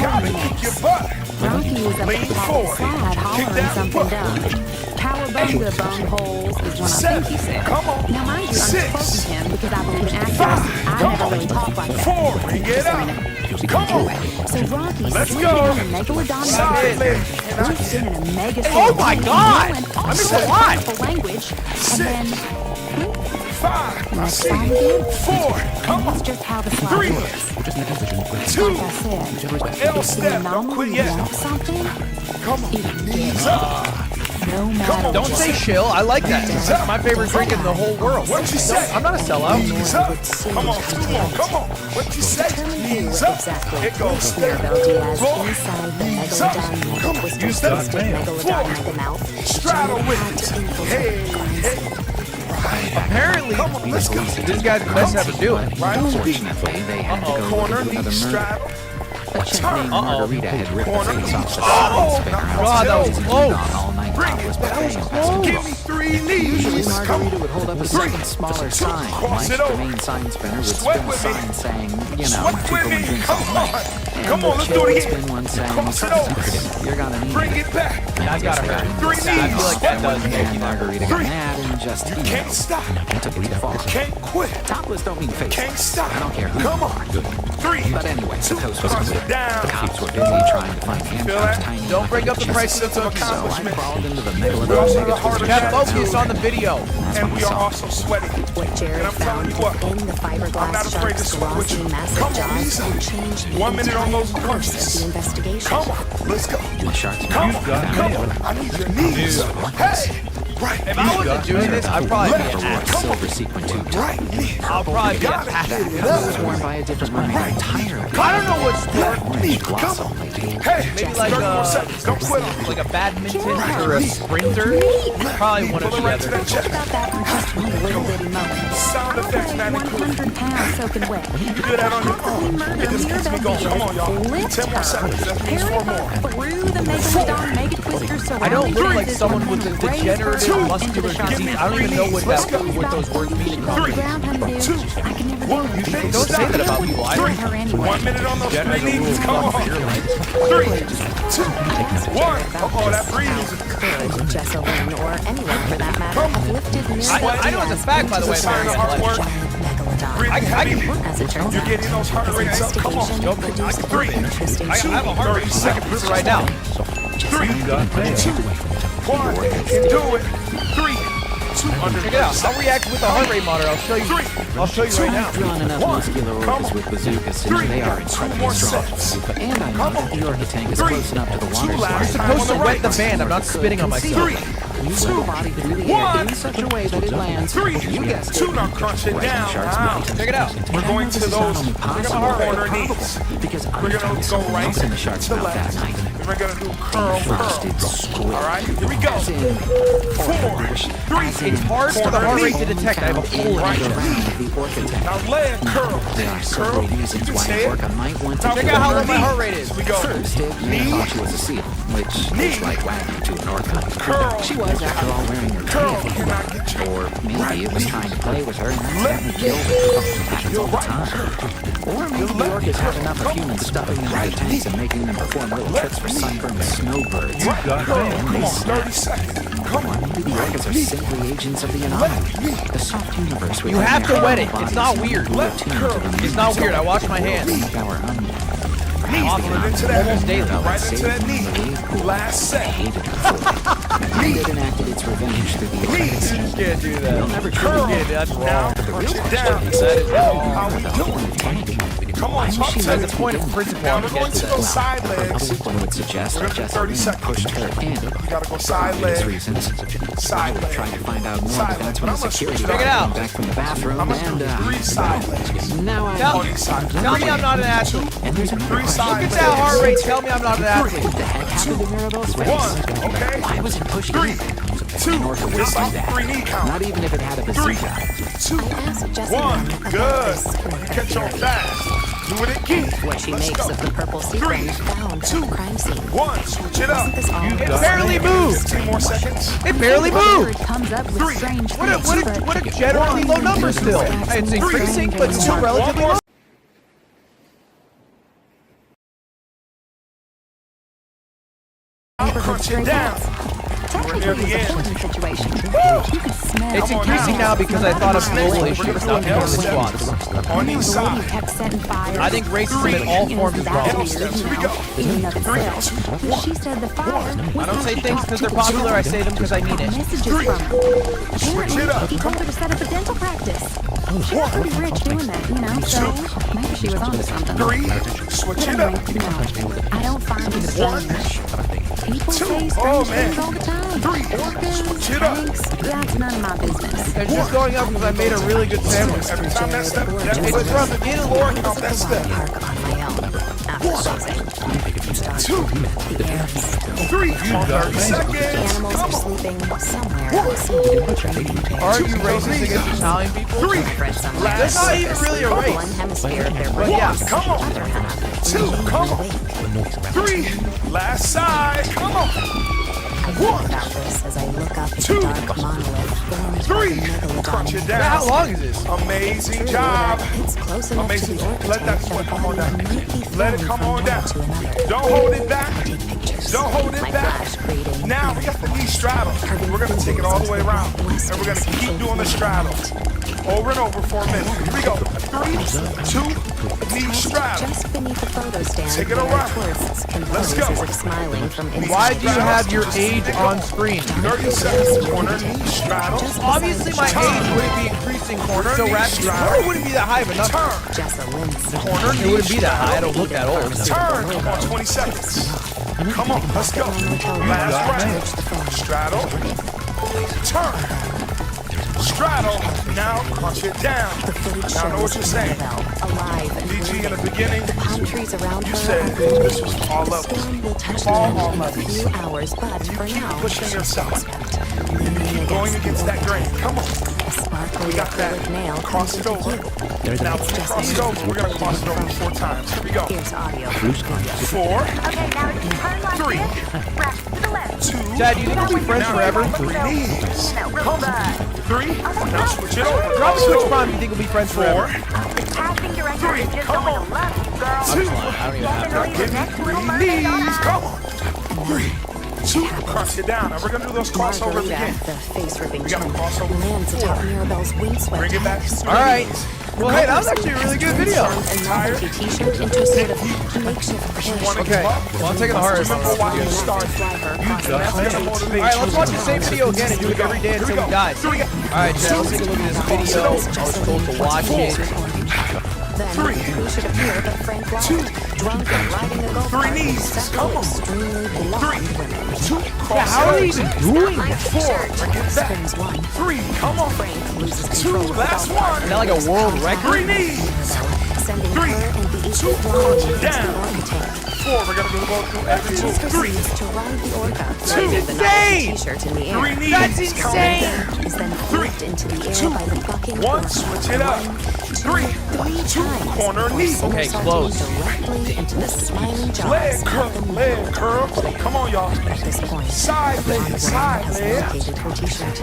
Gotta kick your butt. Rocky was up Lean at the top of the forward. slide Kick hollering that something butt. dumb. Cowabunga bung holes is what I think he 7. said. Come on. Now mind you unquoting him because I believe in accuracy. I never really talk like that. 4, bring it up. Come on. So Rocky Let's slid go. in a megalodon Side leg. burst in a mega Oh my God! I missed a lot. language, and then 5, I next see. time again. 4, come That's on. just how the slide 3, works. 2, Like I said, L if the step. Don't quit anomaly yet. wants something, Come on. it Knees gets up. it. No matter Don't say shill. I like that. That's my favorite drink in the whole world. What you say? I'm not a sellout. Knees up. Come on, 2 more. Come on. What you say? Knees up. It goes Mirabelle Diaz Four. inside the Knees up. megalodon Come on. twister You step. twisted megalodon 4. megamouth. Straddle with Had it. to infiltrate Hey, the crime hey. scene. Apparently, Come on, let's go. these guys are the best at doing. Right on the beat. Unfortunately, they had to Uh-oh, go corner, with another knee murder. straddle. A chick named Margarita had ripped the Corner. face off the Oh, spinner God, that was outside close. the all night Bring topless it. buffet in Give me Pascal. 3 knees. Usually Come Margarita on. would hold up a 3, second smaller 2, sign, cross like it the over. main sign spinner would Sweat spin a with me. sign saying, you know, Sweat people with who me. drinks Come all night. on. And Come the on, let's chick do it would again. spin one saying, Cross it over. you're gonna need Bring it. it back. That gotta hurt. 3 I feel knees. like that does make And you Margarita got mad and just, you know, Can't stop. took it too far. Can't quit. Topless don't mean face. Can't stop. I don't care who. Come on. 3. But anyway, the toast was Cross complete. it down. The cops were busy trying to find Feel Hancock's that? tiny Don't bring up the chests. prices of Sense of cookies. So I accomplishment. crawled into the We megalodon also mega got harder twister. Got than focus that, on the video. and we are also sweating. What And Jared I'm telling found you what, within the I'm not fiberglass afraid to shark's sweat with glossy, you. massive Come on, jaws Lisa. would change the 1 minute on those entire course of punches. the investigation. Come on, let's go. The shark's Come mouth on, found come it. on. I need your knees. Hey, right. If I wasn't doing this, I'd probably be an Rubber ass. silver sequin tube top. Right knee. I'll probably be a Got it. ass. It was worn by a different mermaid entirely. I don't know what's Right knee. Come Colossal on. lady. Hey, Maybe like 30 more seconds. Don't quit on me. like a badminton or a sprinter. Probably one or Pull it the right to other. that chest. About that for just one little bitty moment. Sound effects, I man. weigh 100 pounds soaking wet. You do that on your own. It just keeps me going. Come on, y'all. 10 more seconds. That means 4 more. Through the megalodon mega twister surrounding I don't look like this someone with a 100 degenerative raised muscular into the disease. shark I don't even know what Let's go. what those words mean. Off the ground, honey, Two. dude. I can never 1. do You it. think? Don't say that about people. I Three. don't. Her anyway. 1 minute on those General 3 knees. rules Come of on. fear, like, 3, 2, 1. Oh, that breeze. Could Jessalyn, or anyone for that matter, have lifted Mirabelle I know it's a Diaz fact, by the way, It's a sign of hard Marion. work. giant megalodon. Breathe I can. heavy. As it turns You're out, getting those heart his rates up. Come on. investigation produced a 3, interesting I have a heart rate. I can prove it right now. 3, 2, 1. You can do it. 3, 2, under. Check it out. I'll react with a heart rate monitor. I'll show you. I'll show you right now. Drawn enough One. muscular Come orcas on. with bazookas, and 3, they are 2 incredibly more strong. sets. And I know Come that on. the orca tank is 3, close enough to the water 2 last source. time Supposed to on the wet the right. band. I'm not spitting on myself. 3, You let the body through the air in such a way that it lands. 3, You guessed 2. it. Now crunch it Right in the down. shark's Now. mouth. Check it out. We're going to those corner knees. Because We're gonna go right in the shark's to mouth that left. night. And we're gonna do curl, First curl. it squid. All right, here we go. As in, 4, 3. It's hard for the heart rate to detect. I have a hole in Right. it. around the orca tank. Now leg curl. There are several Curl. reasons why Say an it. orca might want to Now Check out how low my heart rate is. We go. First, it may have Knee. thought she was a seal, which Knee. is like wagging to an orca. Curl. She was, after all, wearing her Curl. tail. Can I get you? Or maybe it was trying to play with her and Left. accidentally killed her. Happens all the right. time. Or maybe the orcas have enough of humans stuffing them in the tanks and making them perform little tricks for sunburned snowbirds. Right. Curl. And Come they on. snap. 30 seconds. Come on. Maybe the orcas are simply agents of the anomaly. The soft universe You have to wet it. It's not weird. It's not weird. I wash my hands. Our own Pull it into that Almost daily. Right into that knee. Last set. hated before. It enacted its revenge through the orcas. You just can't do that. You'll never Curl. truly Yeah, that's Now wrong. crunch it down. That is wrong. How we doing? Come on, talk to That's me. the point of principle. Now I'm we're going against to that. go side legs. Other one would suggest We're that gonna do 30 Jessalyn seconds. pushed her and You gotta go side obvious leg. reasons. Side I leg. tried to find out more, Side but that's leg. when the But I'm gonna security switch it guard up. came back from the bathroom I'm gonna and do 3 side legs. now I Tell On each side. Tell me I'm not an athlete. and there's another 3 question. side Look at legs. that heart rate. Tell me I'm not an athlete. What the heck happened to Mirabelle's face? 1, okay? Why was it pushed 3, in? 2, An orca would just do off that. 3 knee count. Not even if it had a 3, bazooka. 2, I asked Jessalyn 1. about Good. this You catch on fast. Do it again. what she Let's makes go. of the purple 3, sequin found at 2, the crime scene. 1. Switch it up. Wasn't this all It barely moved. 15 more seconds. It barely Whether moved. it comes up with 3, strange What a, fits, what a, but what a generally low number still. It's increasing, but it's still relatively low. I'll crunch it down. near the end. Situation. You could smell. It's increasing now because I thought of global issues, not because of the squats. On each side. Kept setting fires. I think racism in all forms is wrong. Here we go. Even of itself. She said the fire was I don't say things because they're popular, I say them because I mean it. messages from him. Switch it up. He told her to set up a dental practice. She was pretty rich doing that, you know, so maybe she was onto something. 3. Switch it up. No, I don't find it strange. People say strange Oh, man. things all the time. 3. Switch it up. Thanks, that's none of my business. It's just going up because I made a really good sandwich. Every time that step, It's rough again, Lord. count that step. Park on my own. After closing. 2. The air is still. 3. Come on, 30 The seconds. animals are sleeping somewhere else in the drinking Are you racist against Italian people? 3. That's not even really a One race. hemisphere of their But brain. yeah, Come on. 2. Come on. 3. Last side. Come on. I think about this as I look up at the 2. dark monolith formed by 3. the Crunch it how down. long is this? Amazing job. It's close enough Amazing. to the orchid Let that that sweat a come on body down. might be Let it thrown come from on one down. to another. Don't hold it back. Take pictures. Don't hold it My back. flash creating Now we got the knee straddle. We're gonna take it all the way around. And we're gonna keep doing the straddle. Over and over for a minute. Here we go. 3, 2, knee straddle. just beneath the photo stand. Take it where around. tourists can Let's pose go. as if smiling from inside. Why do you have your age on screen? 30 seconds. Corner knee straddle. Obviously my age wouldn't be increasing so rapidly. Corner wouldn't be that high of a number. Turn. Jessa Lindsay. Corner It knee wouldn't be that high, I straddle. don't look that old. Turn. Come on, 20 seconds. Come on, let's go. Last round. Straddle. Turn. Straddle. Now crunch it down. Now I know what you're saying. Alive and DG in breathing. the beginning, Palm trees around you her said are this was all The levels. storm will touch the All land in a levels. few hours, but for now, pushing yourself. leaning Going against against that grain. Come on. a sparkly We got that. acrylic nail Cross comes it into over. view. Now when we cross it over, we're gonna cross it over 4 times. Here we go. Here's audio. 4, Okay, now if you turn like 3, this, right to the left. 2, Dad, you think we'll be friends forever? Knees. No, really bad. 3. Now switch it over. Drop Cross me it which over. prime you think will be friends 4, forever. Passing direction 3. is just Come going on. to love you, girl. 2. I don't even have Definitely the next little mermaid on Knees. Earth. Come on. 3, 2. Crunch it down. Now we're gonna do those crossovers Margarita, again. the face-ripping We gotta chunk, cross over. lands atop 4. Mirabelle's windswept Bring it back. head. All right. Well, hey, that was actually a really good video. A novelty t-shirt into a sort of makeshift parachute. Okay, well, I'm taking the hardest one. Remember why you started. Fly her across the That's gonna stage. motivate All right, let's you. watch the same video again and do it every day until we die. All right, Chad, let's take a look at this video. I was told to watch it. Then, 3, who should appear but Frank White, 2, drunk and riding a golf 3 cart with knees. several Come on. extremely 3, blonde women. 2, Yeah, cross how are they it even over. doing that? 4, bring it back. Springs one. 3, come on. Frank loses 2, control of the last golf cart, one. Isn't that like a world record? 3 knees. sending 3, her and the 2, equal blonde into the down. orca tank. 4, we're gonna go through every She 2, 3, proceeds to ride the orca, Two. riding the Insane! novelty t-shirt in the 3 air. knees. That's Count it insane. down. Is then 3, flipped into the air 2, by the bucking 1, orca. switch it up. 3, 2, corner knee. Okay, close. Directly into the smiling jaws Leg of curl, the leg curl. Come on, y'all. At this point, Side leg, blonde woman side has leg. located her t-shirt.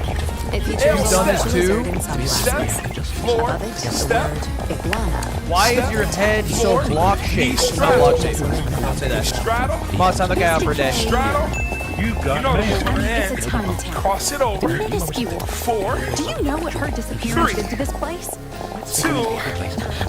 It features You've done this a too? lizard in sunglasses. Step, floor, Above it, the step. word iguana. Why is your head so block-shaped? Not block-shaped. Don't say that. Straddle, Come on, time to get out for a day. straddle. You know the movement It's a in. tiny town. Cross it over. Minuscule. 4, Do you know what her disappearance 3, did to this place? 2,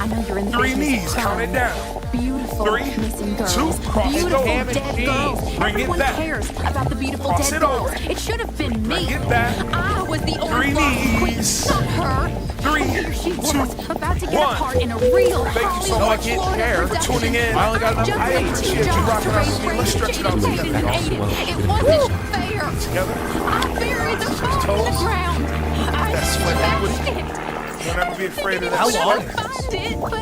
I know you're in the 3 business knees. of Count it crime. down. Beautiful 3, missing girls. 2, cross it Beautiful over. dead girls. Bring it Everyone back. cares about the beautiful Cross dead it girls. over. It should have been me. Bring it back. I was the 3 orange blonde queen, knees. not her. 3, Here she 2, was, about to get 1. a part in a real Thank you so Hollywood much Florida for production. tuning in. I only got enough Just to I pay. like appreciate two you jobs rocking to out raise with me. Let's French stretch it out chicken, together, and y'all. ate it. It wasn't fair. Together. I buried the phone in the toes. ground. I That's what smashed happened. it. Don't ever be afraid of that. How I'll long? never find it, but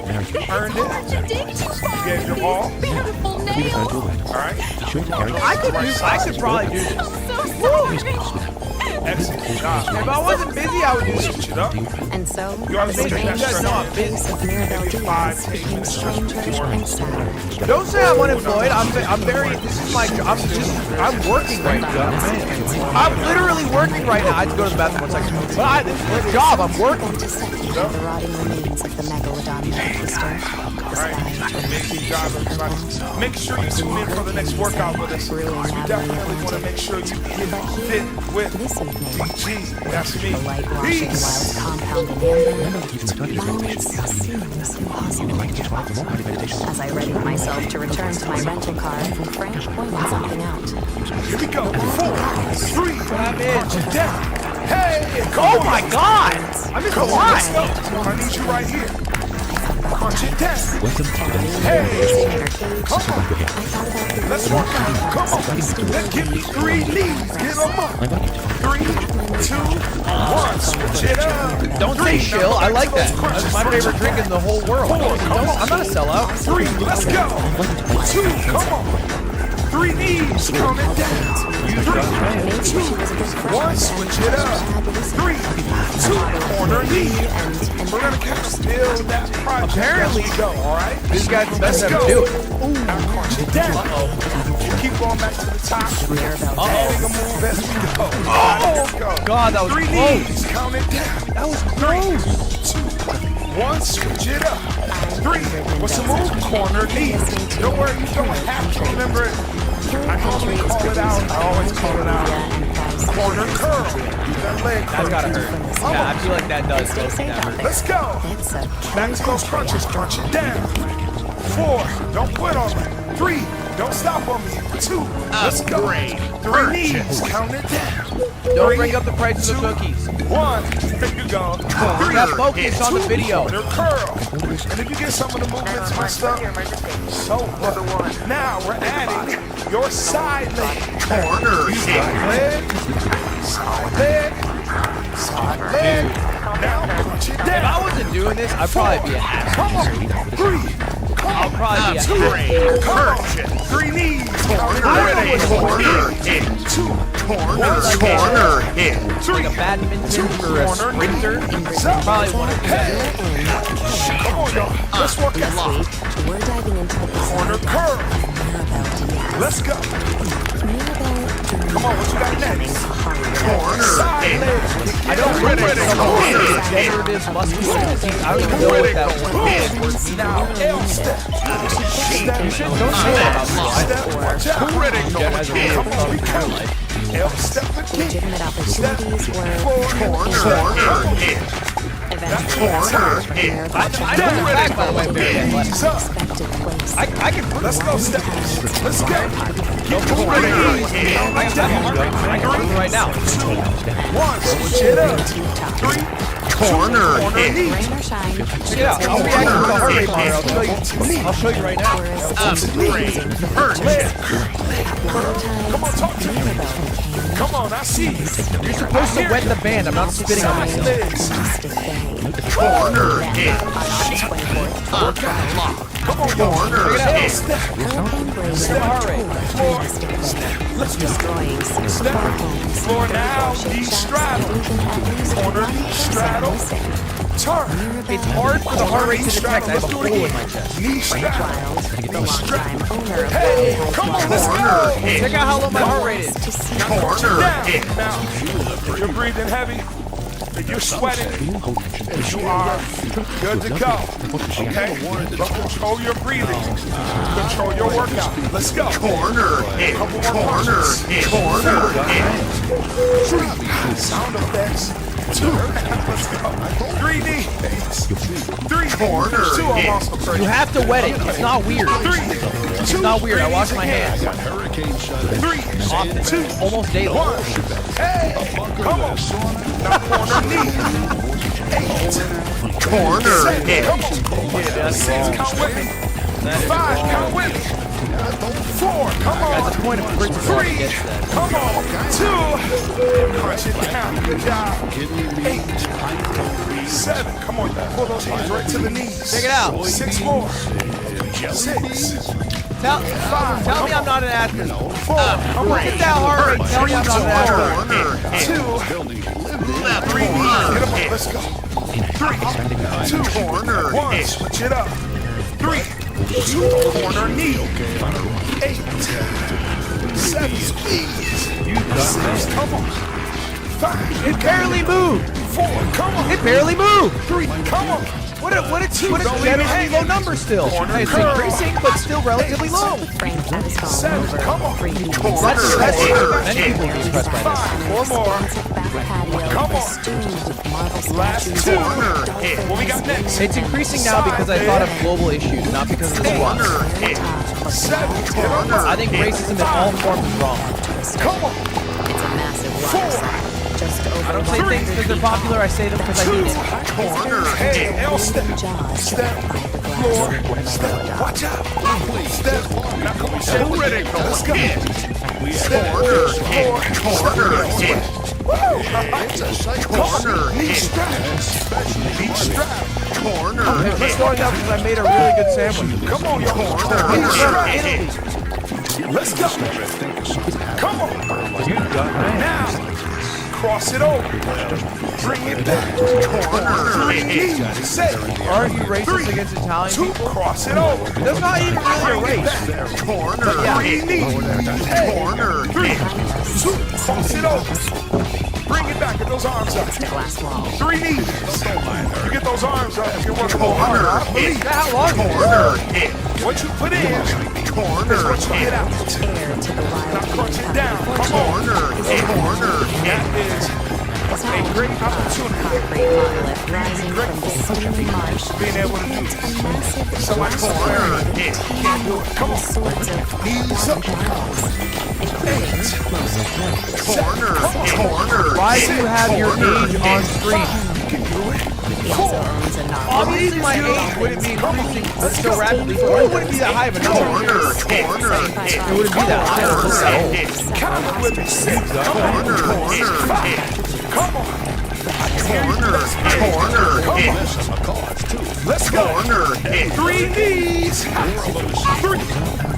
earned it's hard to dig too far gave your with all. these beautiful nails. All right. I could probably do this. I'm so sorry. Excellent job. If I wasn't busy, I would do this. Switch it up. And so, You gotta the make strange that no, I'm busy. face of Mirabelle Maybe 5, Diaz 10 became minutes just stranger before. and sadder. Don't say I'm unemployed. I'm very. This is my job. I'm working right now. I'm literally working right now. I had to go to the bathroom 1 second. But this is my job. I'm working. Intersecting the rotting remains of the megalodon monster. Alright, amazing job, everybody. Make sure you tune in for the next workout with us. You definitely want to make sure you get fit with This evening, DG. That's me. the light washing Peace. whilst compound in amber, violence seems impossible. As I readied myself to return to my rental car, Frank pointed something out. Here we go. 4, 3, punch down. Hey, Oh my God! I'm just let's go. alive. I need you right here. Punch it down. Hey, come on. Let's work out. Come on. Let's give me 3 knees. Get them up. 3, 2, 1. Switch it up. Don't say shill. I like that. That's my favorite drink in the whole world. I'm not a sellout. 3, let's go. 2, come on. 3 knees coming down. 3, 2, 1, switch it up. 3, 2, corner knee. We're gonna kind of build that project. Apparently, as we go, all right? This guy's the best Let's ever go. do it. Now punch it down. Keep going back to the top. Adding a move as we go. Let's go. God, that was 3 close. knees, count it down. That was 3, 2, 1, switch it up. 3, what's the move? Corner knee. Don't worry, you don't have to remember it. I normally call it out. I always call it out. Corner curl. That leg. That's gotta hurt. Yeah, I feel like that does. That hurt. Let's go. It's a Back to those crunches. Crunch it down. 4, don't quit on me. 3, don't stop on me. 2, let's go. 3 knees, count it down. Don't bring up the price of the cookies. 1, there you go. 3, Got focus on the video. corner curl. And if you get some of the movements messed up, so what? Now we're adding your side leg. Corner leg. Side leg. Side leg. Now punch it If I down. wasn't doing this, I'd probably be a hack. Come on. 3. I'll probably be a 2. hack. Come on. 3 knees. Corner hit. 2. Corner hit. 3. Like a badminton or a sprinter. Probably one of them. Come on, y'all. Let's work this out. week, we're diving into the Corner curl. Mirabelle Diaz. Let's go. Come on, what you got next? Corner. Side leg. I don't really know degenerative muscular disease. I don't even know what that word is. Now, L step. You should don't say that about Step. Critical. as a real Come on, we count. L step again. Legitimate opportunities were Corner hit. eventually Corner restored hit. I know the fact, by the way, very athletic. Knees up. expected place. I can prove Let's go, step. Let's go. I got my heart rate. I can prove it right now. 1, switch it up. 3, corner hit. Rain or shine, Check it out. I'll react to the heart rate monitor. I'll show you right now. Come on, talk to me. Come on, I see you. You're supposed to wet the band. I'm not spitting on myself. Legs. Corner hit. Come on, corner hit. Step heart rate. Let's go. destroying Step. Floor now, knee straddle. Corner knee straddle. Turn. It's hard for the heart rate to detect. I have a hole in my chest. Knee straddle. the longtime owner of Hey, come on, let's go. Check out how low my heart rate is. to see Down. Now, you're breathing heavy. You're sweating. You are good to go. Okay? But control your breathing. Control your workout. Let's go. Corner hit. Corner hit. Corner hit. Sound effects. 2. Let's go. 3 knees. 3 corner. 2 I'm also crazy. You have to wet it. It's not weird. 3. It's not weird. I wash my hands 3. often, 2. almost daily. 1. Hey, come on. Now corner knee. 8. Corner hit. Come on. 6. Count with me. 5. Count with me. 4. Come on. That's the point of principle. 3. Come on. 2. Punch it down. Good job. 8. 7. Come on. Pull those hands right to the knees. Check it out. 6 more. 6. Tell me I'm not an athlete. Look at that heart rate. Tell me I'm not an athlete. Three knees. Get him up. Let's go. 3, 2, corner. 1. Switch it up. 3, 2, corner knee. 8, 7, 6. Come on. 5. It barely moved. 4. Come on. It barely moved. 3. Come on. What a very low number still. It's increasing, but still relatively low. 7. Come on. That's many people use press by 5. 4 more. Come on. Last 2. What we got next? It's increasing now because I thought of global issues, not because of the squats. 7. I think racism in all forms is wrong. Come on. 4. I don't say things because they're popular, I say them because I mean it. Corner. Hey, L step. Step. Floor. Step. Watch out. Step. Now come on. Step. Ready. Let's go. Step. Corner. Corner. Knee strap. Knee strap. Corner. Let's go now because I made a really good sandwich. Come on, yo. Knee strap. Let's go. Come on. Now. Cross it over. Bring it back. Corner. 3 knees. Set. Aren't you racist against Italian 2. people? Cross it over. That's not even really a race. Corner. 3 knees. Corner. 3. 2. Cross it over. Bring it back. Get those arms up. 3 knees. You get those arms up. You want to go harder. I believe. How long? Corner. What you put in. Corner. Is what you get out. Now crunch it down. Come on. Corner. That is a great opportunity. Being able to do so much corner. Can't do it. Come on. Knees up. 8. Corner. Why do you have your age on screen? 4. Obviously my age wouldn't be increasing so rapidly, or it wouldn't be that high of a number. It wouldn't be that high. Count it with me. 6. Come on. 5. Come on. Corner. Let's go. 3 knees. 3,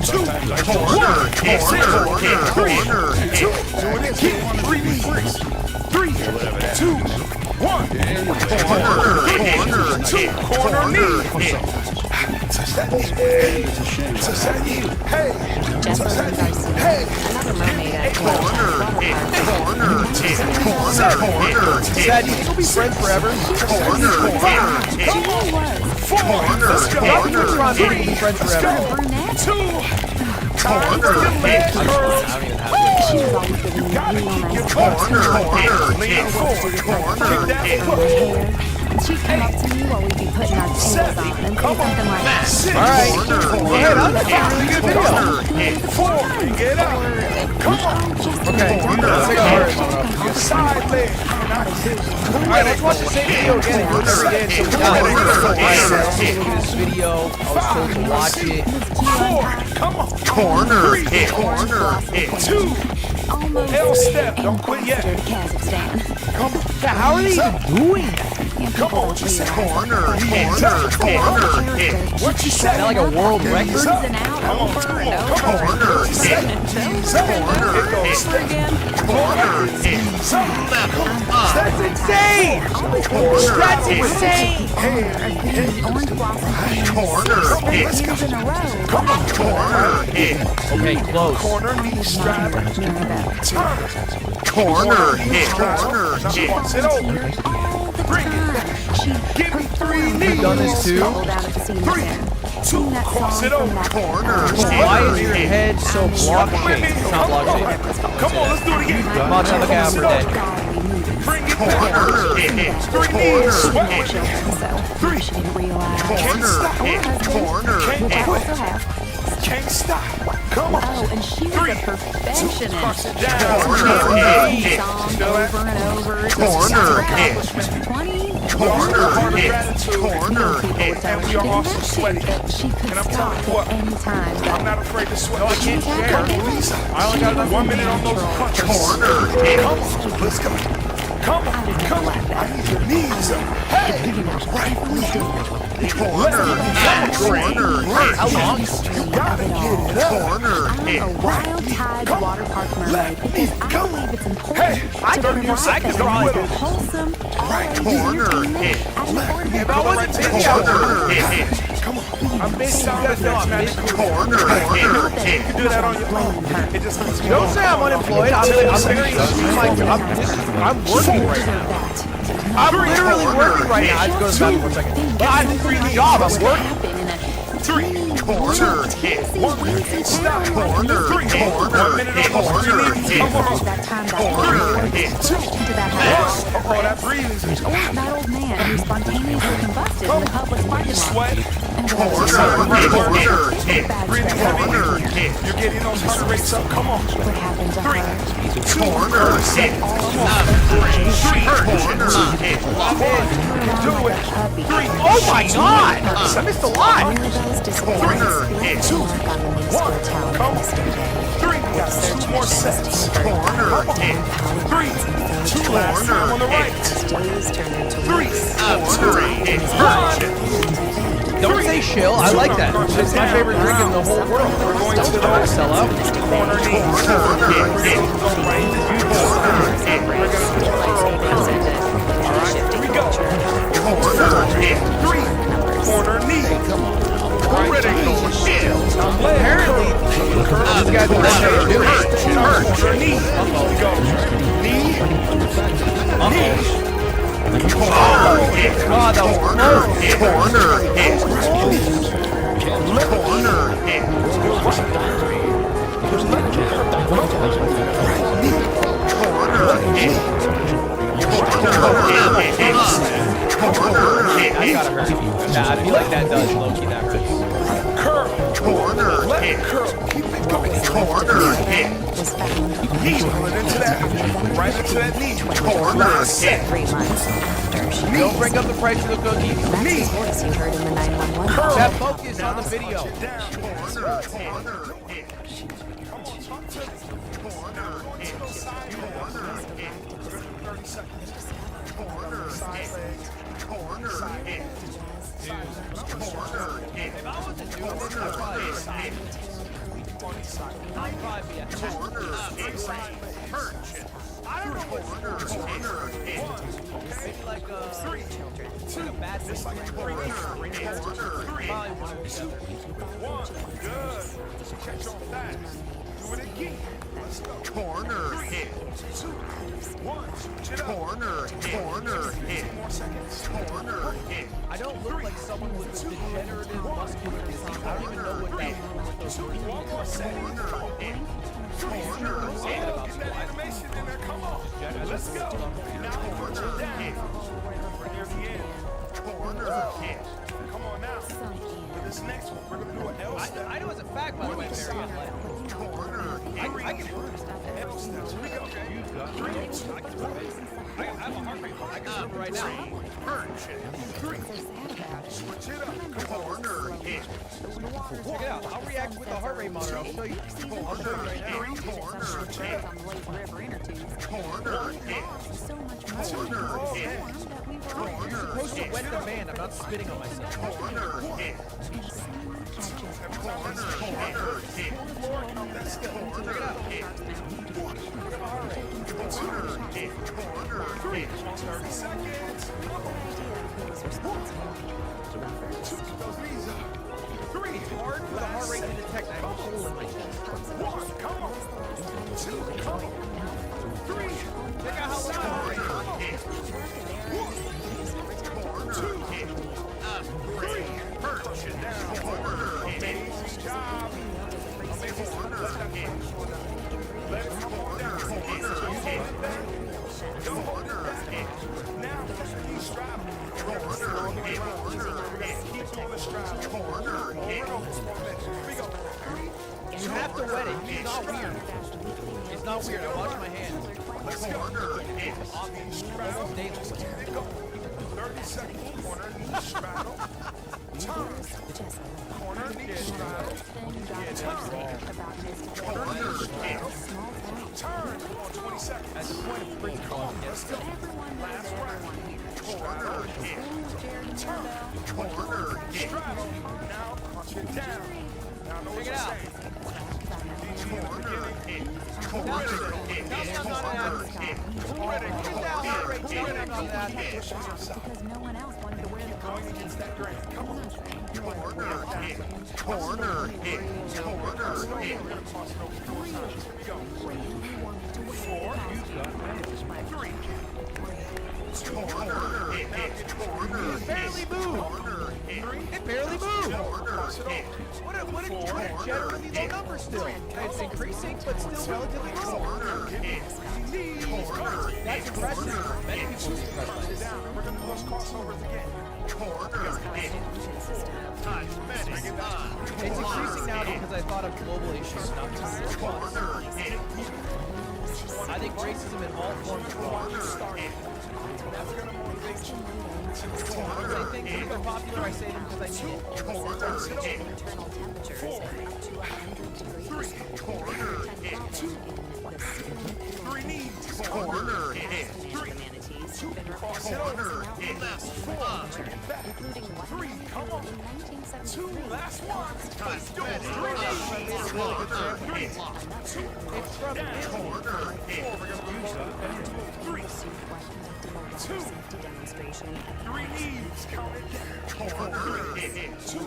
2, 1. 2. Doing it. 3 knees. 3, 2, 1. Corner knee. Touch that knee. Hey. Another mermaid at Corner. Sad, you think we'll be friends forever? Corner. 4. Let's go. Not because we're on we'll be friends forever. 2. Corner. Leg curl. She was always giving me real nice Corner. Lean forward. Kick that foot. She'd come up to me while we'd be putting our tails on and say something like, All right. Go ahead, I'll make a good video. 4. Get up. Come on. Okay, let's take a hard one. Side leg. All right, let's watch the same video again and do it again. So we got it. All right, I was looking at this video. I was told to watch it. 4. Come on. Corner. 3. 2. almost L step. Don't quit yet. Kazakhstan. Come on. Yeah, how are they even doing that? Come on. What you say? Corner. What you say? Is that like a world record? Ins and out, over and over. Corner. That's insane! That's insane! Orange blossom Let's go. in a row. Come on. Corner. Okay, close. Corner knee strap. Turn. Corner. Now cross it over. Bring it back. Give me 3 knees. You've done this too? Stumble down at the senior 3, center. 2, cross it over. Corner. Why is your head so block shaped? It's not block shaped. Come on, let's do it again. Come on, look out for that. Bring it back. 3 knees. Sweat with me. So you should realize. Can't stop. Corner. Can't I quit. also have. Can't stop. Come on. Oh, and she was a perfectionist. Cross it down. Song over and over. Corner. 20. Corner. Corner. And we are also sweaty. She could And I'm stop telling you what, at any time. I'm not afraid to sweat. No, I can't share. Please. I only got enough 1 minute on those punches. Come on. Let's go. Come on, come on. I need your knees up. Hey, right knee. Corner, corner, How long? you gotta get it up. Corner, I'm a Wild Tide Water Park mermaid because I believe it's important Hey, to I get don't the use right cycles, balance I'm with of 'em. wholesome, Right all-ages corner, entertainment at an affordable If I wasn't busy, I would. Come on. I'm busy. You guys know I'm busy. Corner, you can do that on your own. It just makes me Don't say I'm unemployed. I'm very. I'm working right now. I'm literally working right now. I just go to the bathroom for a second. But I have a free job. I'm working. three. Corner, hit. 1 minute, stop. Corner, three. Corner, 1 minute, corner, hit. Come on. Corner, hit. 2. Oh, that breathing. That old man who spontaneously combusted in the public parking lot. Sweat. Corner, hit. Breathing heavy. You're getting those heart rates up. Come on. What happened to her? Corner, hit. Three. Corner, hit. Do it. 3. Oh my God! I missed a lot. One of those disappointing experiences on the municipal town yesterday. 3. 2 more sets. Corner, hit. 3. 2 last time on the right. Days turned into 3. Corner, hit. Don't say shill. I like that. It's my favorite drink in the whole world. We're going to the Don't sell out. corner knee. Corner, hit. Right. Corner, hit. We're going to do a curl. All right, here we go. Corner, hit. 3. Corner knee. Come on. Right knee. Shill. Apparently, these guys are ready to do it. Corner knee. Go. Knee. Knee. Corner hit. God, that was Corner hit. Corner hit. Corner hit. Corner hit. Corner hit. Nah, I feel like that does low-key, that hurts. Curl. Corner hit. Curl. Keep it going. Corner hit. Knee. Pull it into that. Right into that knee. Corner hit. 3 months after she Don't bring up the price of the cookie. That's the voice you heard in the 911 call. That focus on the video. Corner hit. Come on, talk to me. Corner hit. Corner hit. 30 seconds. Corner side leg. Corner hit. Corner hit. If I wasn't doing this, I'd probably be Hit. On each side. I'd probably be at the Corner hit. Side leg. Perch. I don't know what corner hit. maybe like 3. 2. a bad It's like corner. 3. Probably 1. Good. Catch on fast. Do it again. Let's go. Corner hit. 2. 1. Switch it up. Corner hit. Corner hit. 2 more seconds. Corner hit. I don't look like someone with degenerative muscular disease. I don't even know what that is. 2. 1 more set. Corner hit. Corner hit. Get that animation in there. Come on. Let's go. Now corner hit. Near the end. Corner hit. Come on now. For this next one, we're going to do an L step. I know as a fact, by the way, Marianne, Corner hit. I can do it. L steps. Here we go. I have a heart rate. I can do it right now. Perch. 3. Switch it up. Corner hit. Check it out. I'll react with the heart rate monitor. I'll show you. I'll show you right now. Corner hit. Corner hit. Corner hit. You're supposed to wet the man. I'm not spitting on myself. Corner hit. Corner hit. Let's go. Corner hit. Corner hit. Corner hit. 30 seconds. 2. Keep those knees up. 3. Hard for the heart rate to detect. I have a hole in my chest. 1. Come on. 2. Come on. 3. Check out how loud I am. Corner hit. 1. Corner hit. 3. Perch it down. Corner hit. Amazing job. Amazing corner hit. Let it come on down. Corner hit. Go. Corner hit. Now push the knee straddle. Corner hit. Corner hit. Keep doing the straddle. Corner hit. Here we go. 3. You have to wet it. It's not weird. It's not weird. I wash my hands. Let's go. Corner hit. Straddle. Daily. Let it go. 30 seconds. Corner knee straddle. Turn. Corner knee straddle. Turn. Corner knee straddle. Turn. Come on, 20 seconds. point of bringing calm? Let's go. Last round. Corner hit. Turn. Corner hit. Straddle. Now punch it down. Now know what Check it you're out. saying. Corner hit. Corner Corner hit. hit. Corner hit. Get down, heart rate, Corner down on that. hit. Because no one else wanted to wear the Going costume. against that grain. Come on. Corner hit. Corner hit. Corner hit. We're gonna toss it over 4 times. Here we go. 4. Three. Corner hit. Corner It barely moved. Corner hit. It barely moved. Corner hit. What a generally low number still. It's increasing, but still relatively low. Corner hit. Corner That's impressive. Many people see Punch it down. And we're gonna do those crossovers again. Corner hit. Bring it down. It's increasing now because I thought of global issues, not just this one. Corner hit. I think racism in all forms is wrong. That's gonna motivate you. I say things if they're popular, I say them because I need it. Corner hit. Internal temperatures of up to 100 degrees. Corner hit. 3 knees. Corner hit. The manatees have been Cross it reported over. as an Hit. outbreak 4. Bring it back. including 3. Come on. in 1973. 2. Last one. Let's do it. 3 Corner knees. hit. It's from Corner hit. 4. We're gonna move up. 3. 2. Safety demonstration at 3 knees. Count it down. Corner hit. 2.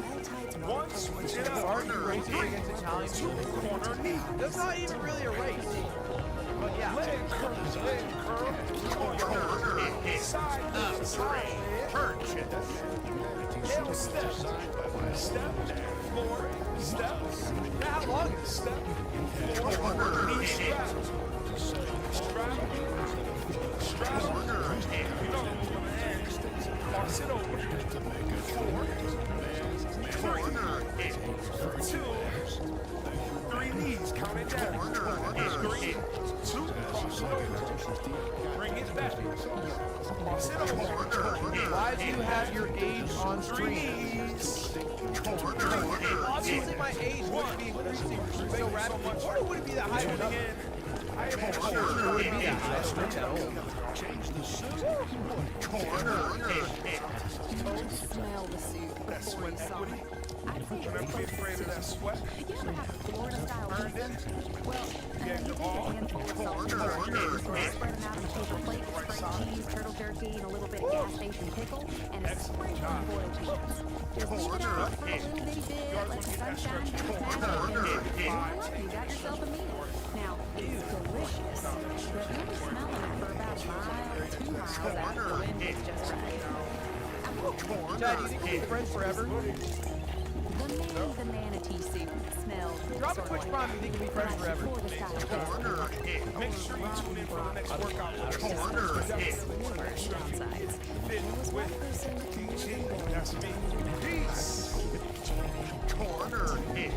1. Switch it up. already racing against Italian 2. Corner knee. That's not even really a race. But yeah. Leg curl. Leg curl. Corner hit. Side. Side. Perch. Heel step. Step. Floor. Step. How long is Step. Corner Knee hit. strap. Strap. Strap. Corner hit. You know the move on the end. Cross it over. 4. 3. Corner hit. 2. 3 knees. Count it down. Corner hit. 2. Cross it over. Bring it back. Cross it over. Corner hit. Why do you have your age on 3 screen? knees. Corner hit. Obviously, my age wouldn't be increasing so rapidly. Or it wouldn't be that high of a Tuning number. in. I am It wouldn't be that high. It's not that old. Corner hit. Smell the soup before you saw it. I'd say Never be afraid of that sweat. you ever have Florida-style pizza? Well, Yeah, you take a handful of salted Corner tomatoes, hit. spread them out on paper plates, spread cheese, turtle jerky, and a little bit of gas station pickle, and a sprinkle of boiled peanuts. Just leave it out for a little bitty bit, let the sunshine do its magic, and voila, you got yourself a meal. Now, it's delicious, but you'll be smelling it for about a mile, 2 miles out. The wind is just right. Chad, you think we'll be friends forever? The manatee soup smells Drop a quick prompt. You think we'll be friends forever? Corner hit. Make sure you tune in for the next workout. Corner hit. Fit with DJ. That's me. Peace. Corner hit.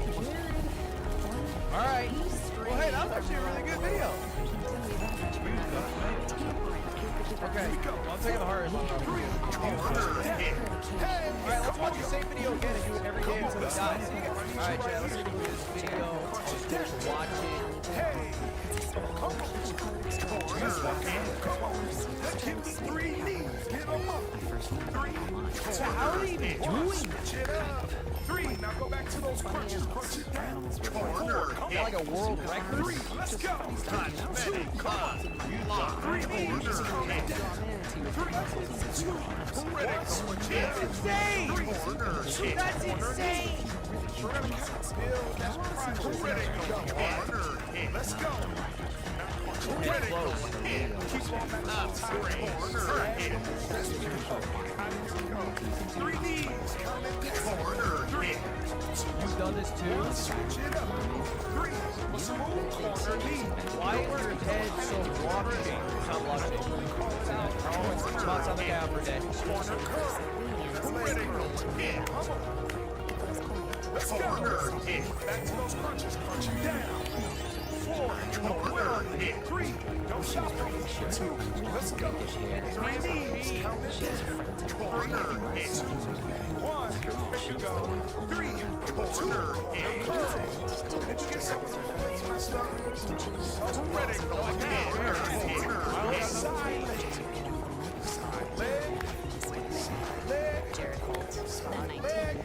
All right. Well, hey, that was actually a really good video. Okay, I'm taking the heart rate. Corner hit. All right, let's watch the same video again and do it every day until it dies. All right, Chad, let's do this video. Watch it. Hey. Come on. Let's give me 3 knees. Get them up. 3. So how are they even doing this? Switch it up. 3. Now go back to those crunches. Crunch it down. 4. Come Like a world record? 3. Let's go. 2. Come on. 3 knees. Come down. 3. 2. Switch it up. Insane! 3. Corner hit. That's insane! We're gonna build that price. Ready to go. Corner hit. Let's go. Ready to go. Keep on that top. Corner hit. 3 knees. Corner hit. You've done this too? Switch it up. 3. What's the move? Corner knee. Why is your head so blockchain? Not blockchain. Spots on the guy for a day. Corner curl. Ready to go. Come on. Let's go. Corner hit. Back to those crunches. Crunch it down. 4. Corner hit. 3. No shot. 2. Let's go. 3 knees. Count it down. Corner hit. 1. you go. 3, corner hit. Did you get some of the points messed up? Critical hit. Outside leg. Side leg. Side leg.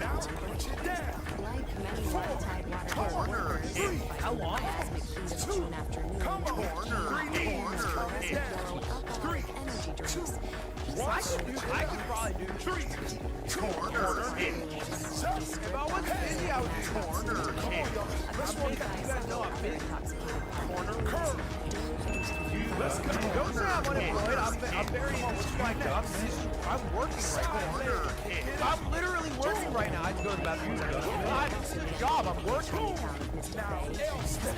Now put you down. Like many watertight water Corner hit. How long? Come on. Corner hit. 3, 2, 1. I could probably do 3. Corner hit. If I wasn't busy, I would do Corner hit. Let's walk out. You guys know I'm busy. Corner curve. Let's go. Don't say I'm unemployed. I'm very like I'm working right Corner now. hit. I'm literally working right now. I have to go to the bathroom. This is a job. I'm working. Now L step.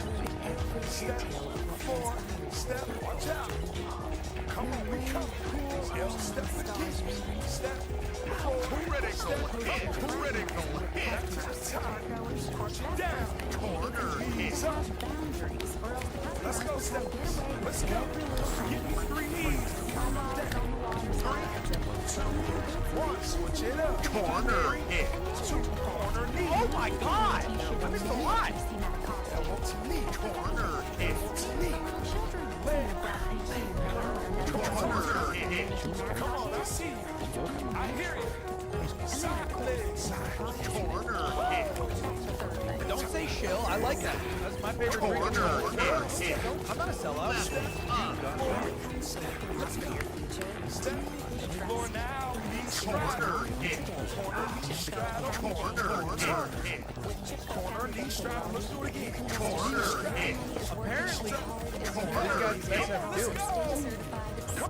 Step 4. Step. Watch out. Come on, we come. L step again. Step 4. Critical hit. Critical hit. Back to the top. Punch it down. Corner hit. Let's go, step. Let's go. Give me 3 knees. 3, 2, 1. Switch it up. Corner hit. 2 corner knee. Oh my God! I missed a lot. Elbow to knee. Corner hit. Knee. Leg. Corner hit. Come on, I see you. I hear you. Side leg. Side. Corner hit. Don't say shill. I like that. That's my favorite drink. Corner hit. I'm not a sellout. Let's go. Step. Floor now. Knee straddle. Hit. Corner knee straddle. Corner hit. Corner knee straddle. Let's do it again. Corner hit. Apparently, Corner hit. Let's go.